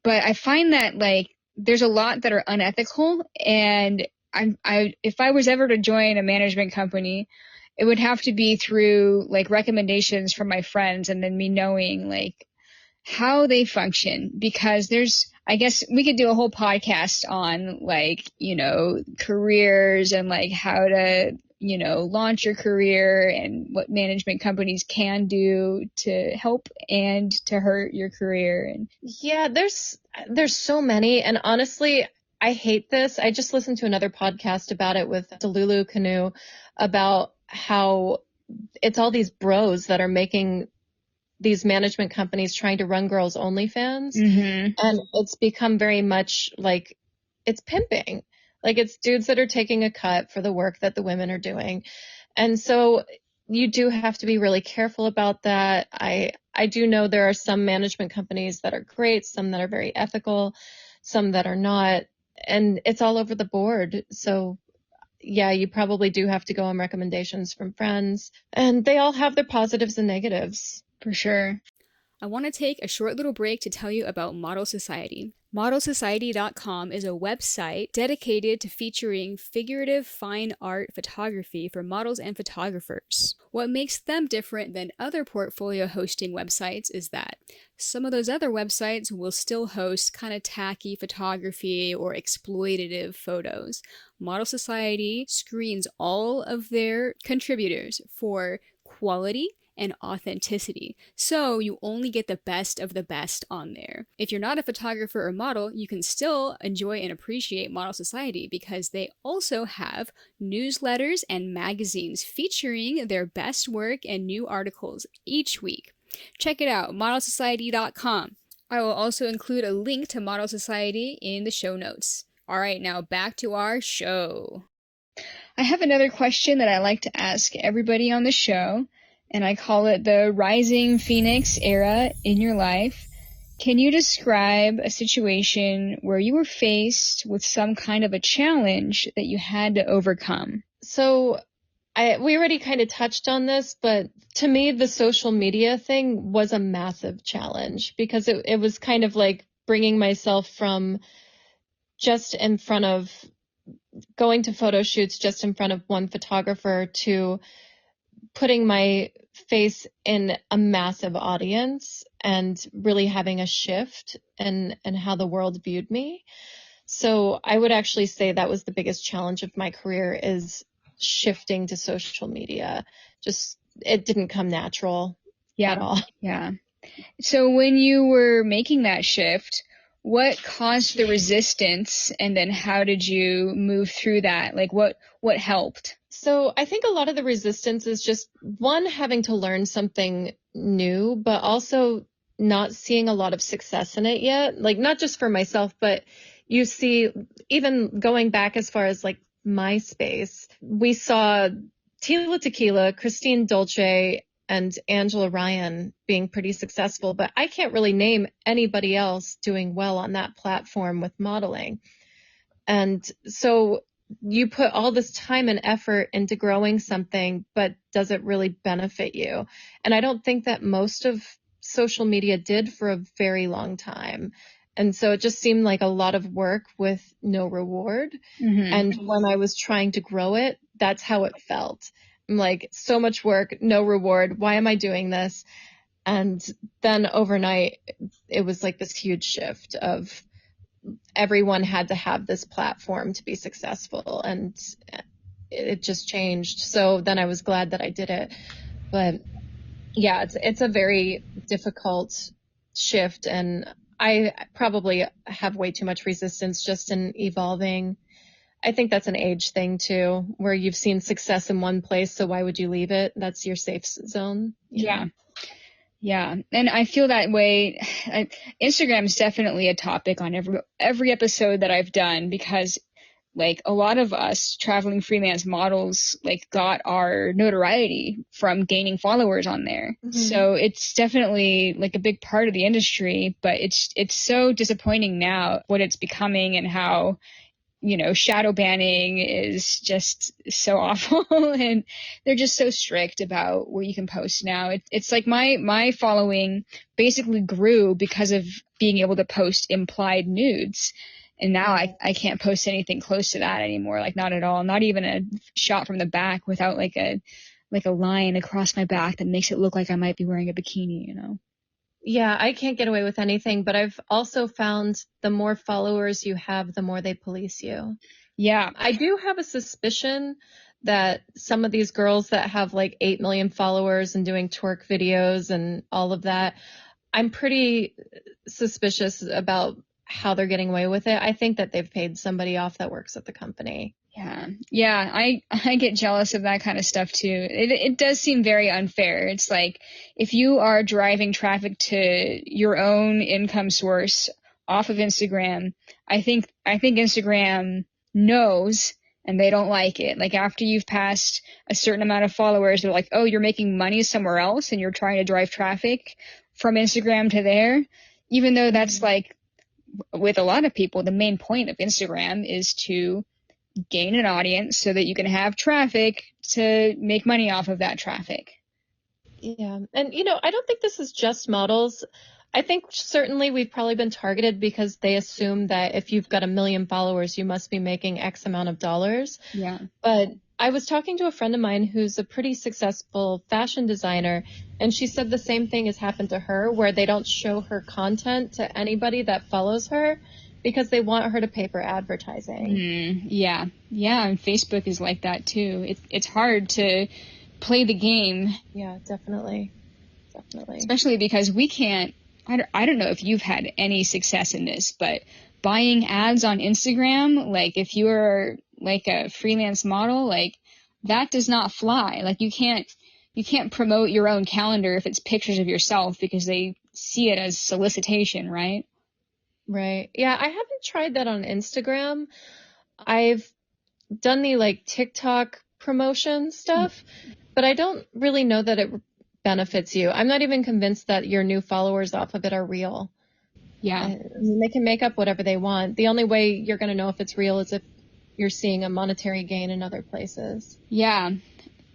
But I find that like there's a lot that are unethical, and if I was ever to join a management company, it would have to be through like recommendations from my friends and then me knowing like how they function, because I guess we could do a whole podcast on like, careers and like how to, launch your career and what management companies can do to help and to hurt your career. And yeah, there's so many. And honestly, I hate this. I just listened to another podcast about it with Delulu Canoe about how it's all these bros that are making these management companies trying to run girls' OnlyFans. Mm-hmm. And it's become very much like it's pimping. Like it's dudes that are taking a cut for the work that the women are doing. And so you do have to be really careful about that. I do know there are some management companies that are great, some that are very ethical, some that are not. And it's all over the board. So yeah, you probably do have to go on recommendations from friends. And they all have their positives and negatives. For sure. I want to take a short little break to tell you about Model Society. ModelSociety.com is a website dedicated to featuring figurative fine art photography for models and photographers. What makes them different than other portfolio hosting websites is that some of those other websites will still host kind of tacky photography or exploitative photos. Model Society screens all of their contributors for quality and authenticity. So you only get the best of the best on there. If you're not a photographer or model, you can still enjoy and appreciate Model Society because they also have newsletters and magazines featuring their best work and new articles each week. Check it out, modelsociety.com. I will also include a link to Model Society in the show notes. All right, now back to our show. I have another question that I like to ask everybody on the show, and I call it the Rising Phoenix era in your life. Can you describe a situation where you were faced with some kind of a challenge that you had to overcome? So we already kind of touched on this, but to me, the social media thing was a massive challenge because it was kind of like bringing myself from just in front of going to photo shoots just in front of one photographer to putting my face in a massive audience and really having a shift in how the world viewed me. So I would actually say that was the biggest challenge of my career, is shifting to social media. Just, it didn't come natural at all. Yeah. So when you were making that shift, what caused the resistance, and then how did you move through that? Like what helped? So I think a lot of the resistance is just, one, having to learn something new, but also not seeing a lot of success in it yet. Like not just for myself, but you see, even going back as far as like MySpace, we saw Tila Tequila, Christine Dolce, and Angela Ryan being pretty successful, but I can't really name anybody else doing well on that platform with modeling. And so you put all this time and effort into growing something, but does it really benefit you? And I don't think that most of social media did for a very long time. And so it just seemed like a lot of work with no reward. Mm-hmm. And when I was trying to grow it, that's how it felt. I'm like, so much work, no reward. Why am I doing this? And then overnight, it was like this huge shift of everyone had to have this platform to be successful, and it just changed. So then I was glad that I did it. But yeah, it's a very difficult shift, and I probably have way too much resistance just in evolving. I think that's an age thing too, where you've seen success in one place, so why would you leave it? That's your safe zone. Yeah. Yeah. And I feel that way. Instagram is definitely a topic on every episode that I've done, because like a lot of us traveling freelance models like got our notoriety from gaining followers on there. Mm-hmm. So it's definitely like a big part of the industry, but it's so disappointing now what it's becoming and how shadow banning is just so awful and they're just so strict about what you can post now. It's like my following basically grew because of being able to post implied nudes. And now I can't post anything close to that anymore. Like not at all. Not even a shot from the back without like a line across my back that makes it look like I might be wearing a bikini. Yeah, I can't get away with anything, but I've also found the more followers you have, the more they police you. Yeah. I do have a suspicion that some of these girls that have like 8 million followers and doing twerk videos and all of that, I'm pretty suspicious about how they're getting away with it. I think that they've paid somebody off that works at the company. Yeah, I get jealous of that kind of stuff too. It does seem very unfair. It's like if you are driving traffic to your own income source off of Instagram, I think Instagram knows and they don't like it. Like after you've passed a certain amount of followers, they're like, "Oh, you're making money somewhere else and you're trying to drive traffic from Instagram to there." Even though that's like with a lot of people, the main point of Instagram is to gain an audience so that you can have traffic to make money off of that traffic. Yeah. And, I don't think this is just models. I think certainly we've probably been targeted because they assume that if you've got 1 million followers, you must be making X amount of dollars. Yeah. But I was talking to a friend of mine who's a pretty successful fashion designer, and she said the same thing has happened to her, where they don't show her content to anybody that follows her because they want her to pay for advertising. Yeah, and Facebook is like that too. It's hard to play the game. Yeah, definitely. Especially because we can't. I don't know if you've had any success in this, but buying ads on Instagram, like if you're like a freelance model, like that does not fly. Like you can't promote your own calendar if it's pictures of yourself because they see it as solicitation, right? Right. Yeah, I haven't tried that on Instagram. I've done the like TikTok promotion stuff, but I don't really know that it benefits you. I'm not even convinced that your new followers off of it are real. Yeah. I mean, they can make up whatever they want. The only way you're going to know if it's real is if you're seeing a monetary gain in other places. Yeah,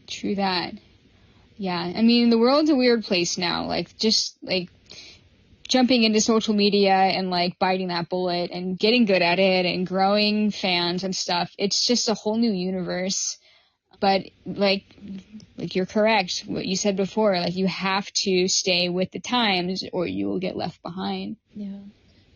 true that. Yeah, I mean, the world's a weird place now. Like, just like jumping into social media and like biting that bullet and getting good at it and growing fans and stuff. It's just a whole new universe. But like you're correct. What you said before, like you have to stay with the times or you will get left behind. Yeah.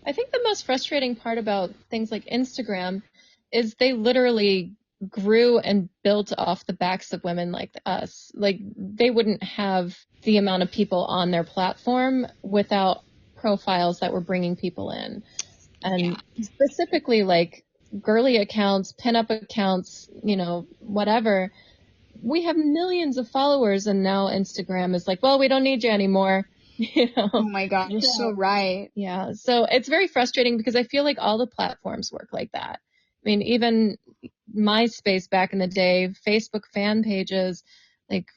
I think the most frustrating part about things like Instagram is they literally grew and built off the backs of women like us. Like they wouldn't have the amount of people on their platform without profiles that were bringing people in. And specifically like girly accounts, pinup accounts, whatever. We have millions of followers and now Instagram is like, well, we don't need you anymore. Oh my God, you're so right. Yeah. So it's very frustrating because I feel like all the platforms work like that. I mean, even MySpace back in the day, Facebook fan pages, like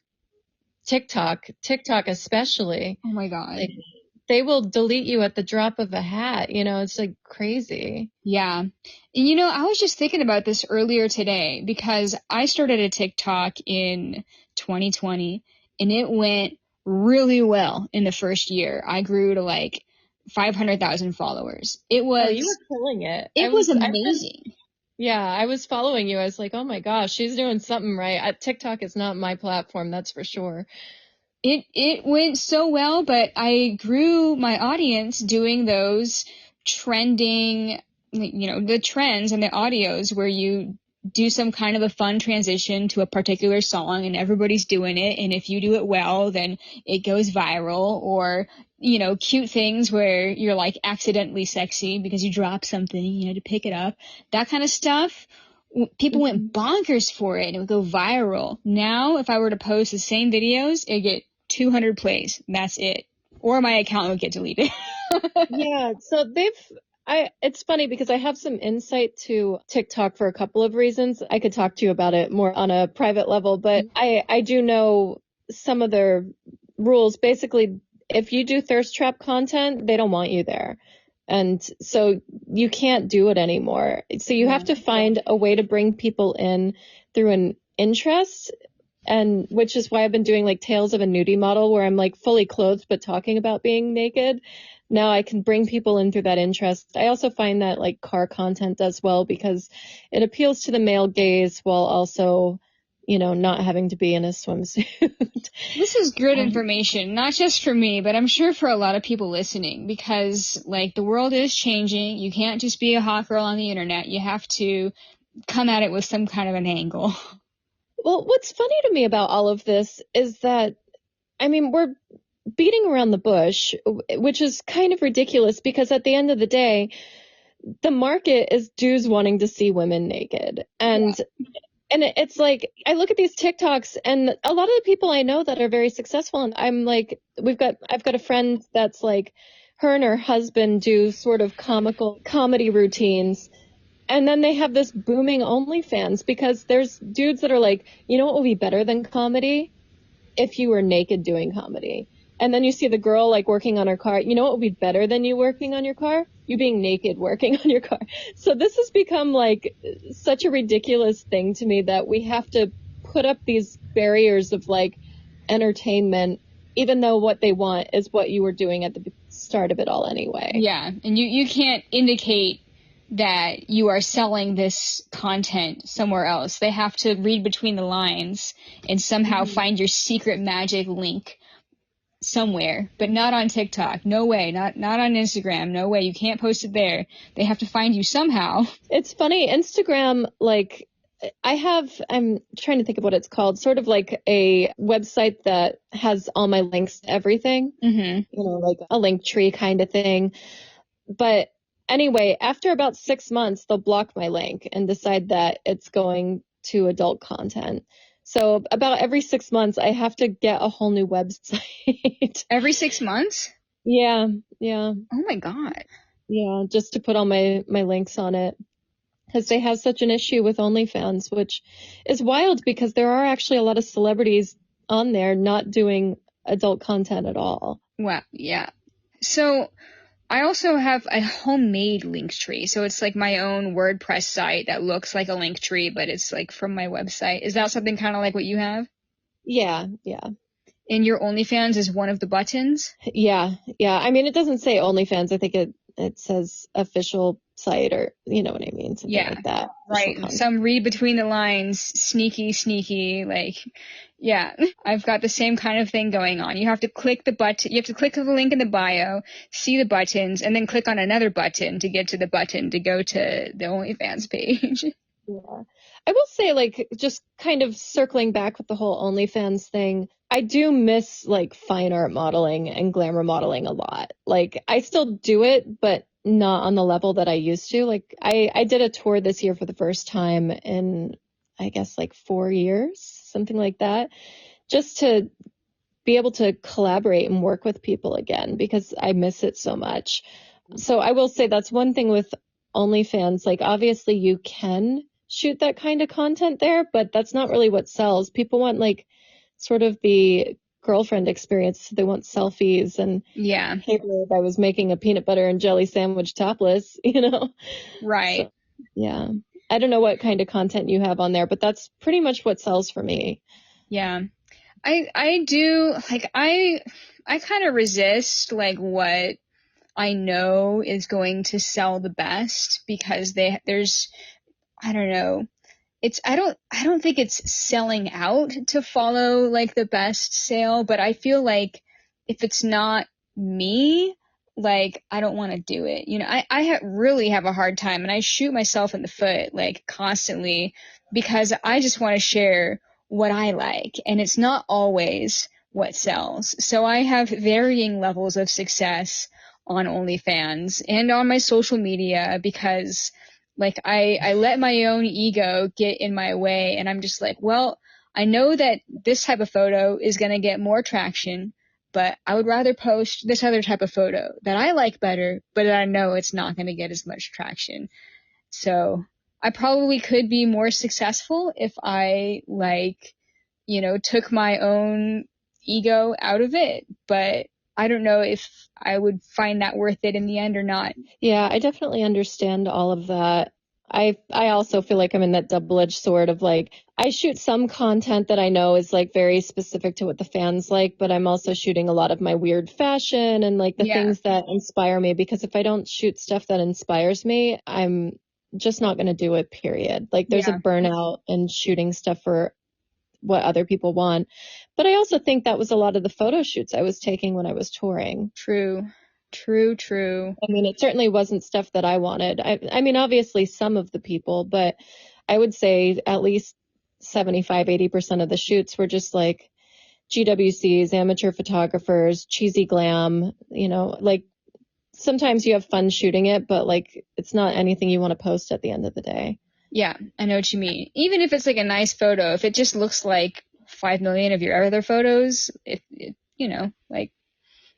TikTok especially. Oh my God. Like, they will delete you at the drop of a hat. It's like crazy. Yeah. And I was just thinking about this earlier today because I started a TikTok in 2020 and it went really well in the first year. I grew to like 500,000 followers. It was. Oh, you were killing it. It was amazing. I was following you. I was like, oh my gosh, she's doing something right. TikTok is not my platform, that's for sure. It went so well, but I grew my audience doing those trending, the trends and the audios where you do some kind of a fun transition to a particular song and everybody's doing it. And if you do it well, then it goes viral. Or, cute things where you're like accidentally sexy because you drop something, to pick it up. That kind of stuff. People went bonkers for it and it would go viral. Now, if I were to post the same videos, it'd get 200 plays. That's it. Or my account would get deleted. Yeah. So it's funny because I have some insight to TikTok for a couple of reasons. I could talk to you about it more on a private level, but I do know some of their rules. Basically, if you do thirst trap content, they don't want you there. And so you can't do it anymore. So you have to find a way to bring people in through an interest, and which is why I've been doing like Tales of a Nudie Model, where I'm like fully clothed but talking about being naked. Now I can bring people in through that interest. I also find that like car content does well because it appeals to the male gaze while also, not having to be in a swimsuit. This is good information, not just for me, but I'm sure for a lot of people listening, because like the world is changing. You can't just be a hot girl on the internet. You have to come at it with some kind of an angle. Well, what's funny to me about all of this is that, we're beating around the bush, which is kind of ridiculous because at the end of the day, the market is dudes wanting to see women naked. And it's like, I look at these TikToks and a lot of the people I know that are very successful, and I'm like, I've got a friend that's like, her and her husband do sort of comical comedy routines. And then they have this booming OnlyFans because there's dudes that are like, you know what would be better than comedy? If you were naked doing comedy. And then you see the girl like working on her car. You know what would be better than you working on your car? You being naked working on your car. So this has become like such a ridiculous thing to me that we have to put up these barriers of like entertainment, even though what they want is what you were doing at the start of it all anyway. Yeah. And you can't indicate that you are selling this content somewhere else. They have to read between the lines and somehow find your secret magic link somewhere, but not on TikTok. No way. Not on Instagram. No way. You can't post it there. They have to find you somehow. It's funny. Instagram, like, I'm trying to think of what it's called, sort of like a website that has all my links to everything, like a link tree kind of thing. But anyway, after about 6 months, they'll block my link and decide that it's going to adult content. So about every 6 months, I have to get a whole new website. Every 6 months? Yeah. Oh my God. Yeah, just to put all my links on it. Because they have such an issue with OnlyFans, which is wild because there are actually a lot of celebrities on there not doing adult content at all. Wow, yeah. So I also have a homemade link tree. So it's like my own WordPress site that looks like a link tree, but it's like from my website. Is that something kind of like what you have? Yeah. And your OnlyFans is one of the buttons? Yeah. It doesn't say OnlyFans. I think it says official site, or you know what I mean, something like that. Right. Some read between the lines, sneaky, like, yeah. I've got the same kind of thing going on. You have to click the button, you have to click the link in the bio, see the buttons, and then click on another button to get to the button to go to the OnlyFans page. Yeah. I will say, like, just kind of circling back with the whole OnlyFans thing, I do miss like fine art modeling and glamour modeling a lot. Like, I still do it, but not on the level that I used to. Like, I did a tour this year for the first time in, I guess, like 4 years, something like that, just to be able to collaborate and work with people again because I miss it so much. So I will say that's one thing with OnlyFans. Like, obviously you can shoot that kind of content there, but that's not really what sells. People want like sort of the girlfriend experience. They want selfies and yeah, hey babe, I was making a peanut butter and jelly sandwich topless, Right. So, yeah. I don't know what kind of content you have on there, but that's pretty much what sells for me. Yeah. I do, like, I kind of resist like what I know is going to sell the best because there's, I don't know. I don't think it's selling out to follow like the best sale, but I feel like if it's not me, like I don't want to do it. I really have a hard time and I shoot myself in the foot like constantly because I just want to share what I like and it's not always what sells. So I have varying levels of success on OnlyFans and on my social media because like I let my own ego get in my way and I'm just like, well, I know that this type of photo is going to get more traction, but I would rather post this other type of photo that I like better, but I know it's not going to get as much traction. So I probably could be more successful if I took my own ego out of it, but I don't know if I would find that worth it in the end or not. Yeah, I definitely understand all of that. I also feel like I'm in that double-edged sword of like, I shoot some content that I know is like very specific to what the fans like, but I'm also shooting a lot of my weird fashion and like the things that inspire me, because if I don't shoot stuff that inspires me, I'm just not going to do it, period. Like there's a burnout in shooting stuff for what other people want. But I also think that was a lot of the photo shoots I was taking when I was touring. True. I mean, it certainly wasn't stuff that I wanted. I mean, obviously some of the people, but I would say at least 75-80% of the shoots were just like GWCs, amateur photographers, cheesy glam, you know, like sometimes you have fun shooting it, but like it's not anything you want to post at the end of the day. Yeah, I know what you mean. Even if it's like a nice photo, if it just looks like 5 million of your other photos, you know, like,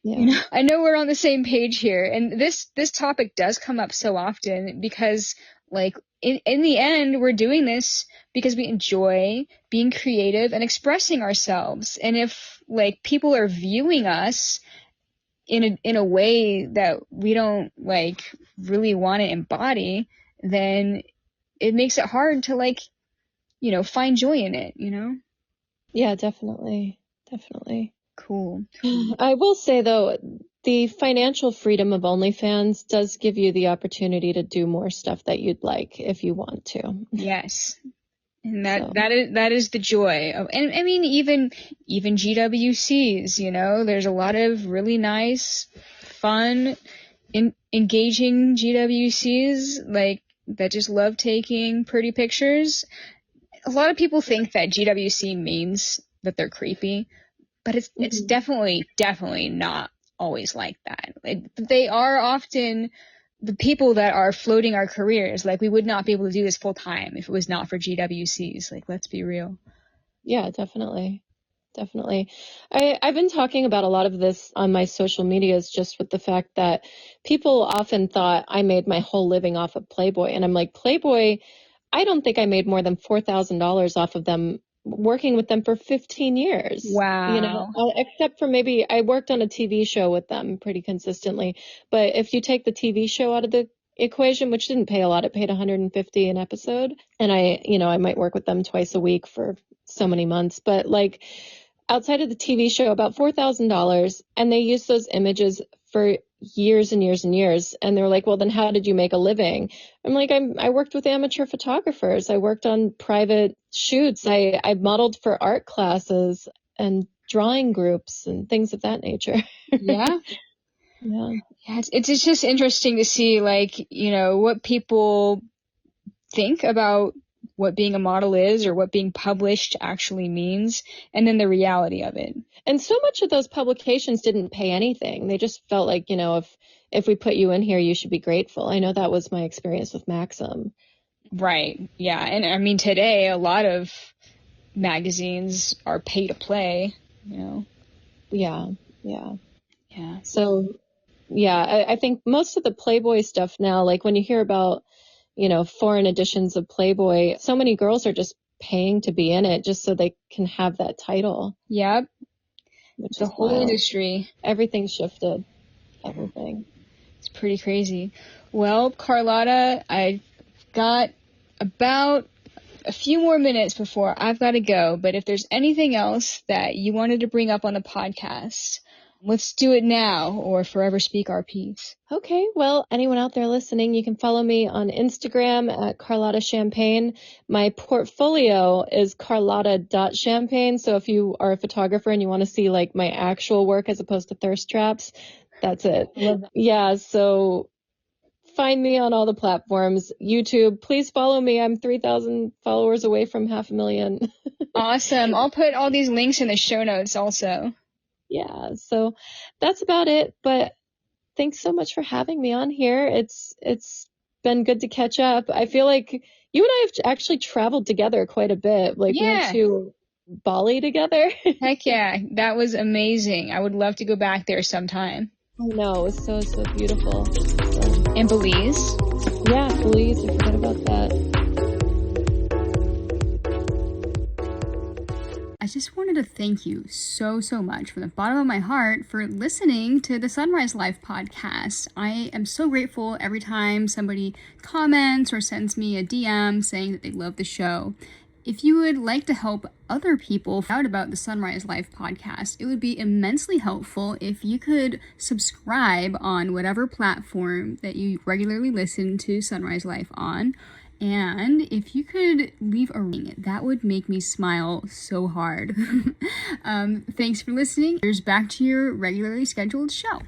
you know, I know we're on the same page here. And this topic does come up so often because like in the end, we're doing this because we enjoy being creative and expressing ourselves. And if like people are viewing us in a way that we don't like really want to embody, then it makes it hard to like, you know, find joy in it, you know? Yeah, definitely. Cool. I will say though, the financial freedom of OnlyFans does give you the opportunity to do more stuff that you'd like if you want to. Yes. And that is the joy of, and I mean, even GWCs, you know, there's a lot of really nice, fun, engaging GWCs, like, that just love taking pretty pictures. A lot of people think that GWC means that they're creepy, but it's definitely not always like that. They are often the people that are floating our careers. Like, we would not be able to do this full time if it was not for GWCs. Like, let's be real. Yeah, definitely. I've been talking about a lot of this on my social medias, just with the fact that people often thought I made my whole living off of Playboy. And I'm like, Playboy, I don't think I made more than $4,000 off of them working with them for 15 years. Wow. You know, except for maybe I worked on a TV show with them pretty consistently. But if you take the TV show out of the equation, which didn't pay a lot, it paid $150 an episode. And I might work with them twice a week for so many months. But like, outside of the TV show, about $4,000, and they used those images for years and years and years. And they were like, well, then how did you make a living? I'm like, I worked with amateur photographers. I worked on private shoots. I modeled for art classes and drawing groups and things of that nature. Yeah. Yeah. It's just interesting to see, like, you know, what people think about what being a model is or what being published actually means, and then the reality of it. And so much of those publications didn't pay anything. They just felt like, you know, if we put you in here, you should be grateful. I know that was my experience with Maxim. Right. Yeah. And I mean, today, a lot of magazines are pay to play, you know? Yeah. So, yeah, I think most of the Playboy stuff now, like when you hear about, you know, foreign editions of Playboy, so many girls are just paying to be in it just so they can have that title. Yep. The whole industry. Everything shifted. Everything. It's pretty crazy. Well, Carlotta, I've got about a few more minutes before I've got to go, but if there's anything else that you wanted to bring up on the podcast, let's do it now or forever speak our piece. Okay, well, anyone out there listening, you can follow me on Instagram at Carlotta Champagne. My portfolio is carlotta.champagne. So if you are a photographer and you want to see like my actual work as opposed to thirst traps, that's it. Love that. Yeah, so find me on all the platforms. YouTube, please follow me. I'm 3,000 followers away from 500,000. Awesome. I'll put all these links in the show notes also. Yeah, so that's about it. But thanks so much for having me on here. It's been good to catch up. I feel like you and I have actually traveled together quite a bit. Like we went to Bali together. Heck yeah, that was amazing. I would love to go back there sometime. I know, it was so beautiful. And Belize? Yeah, Belize. I forgot about that. I just wanted wanted to thank you so much from the bottom of my heart for listening to the Sunrise Life podcast. I am so grateful every time somebody comments or sends me a DM saying that they love the show. If you would like to help other people find out about the Sunrise Life podcast, it would be immensely helpful if you could subscribe on whatever platform that you regularly listen to Sunrise Life on. And if you could leave a rating, that would make me smile so hard. Thanks for listening. Here's back to your regularly scheduled show.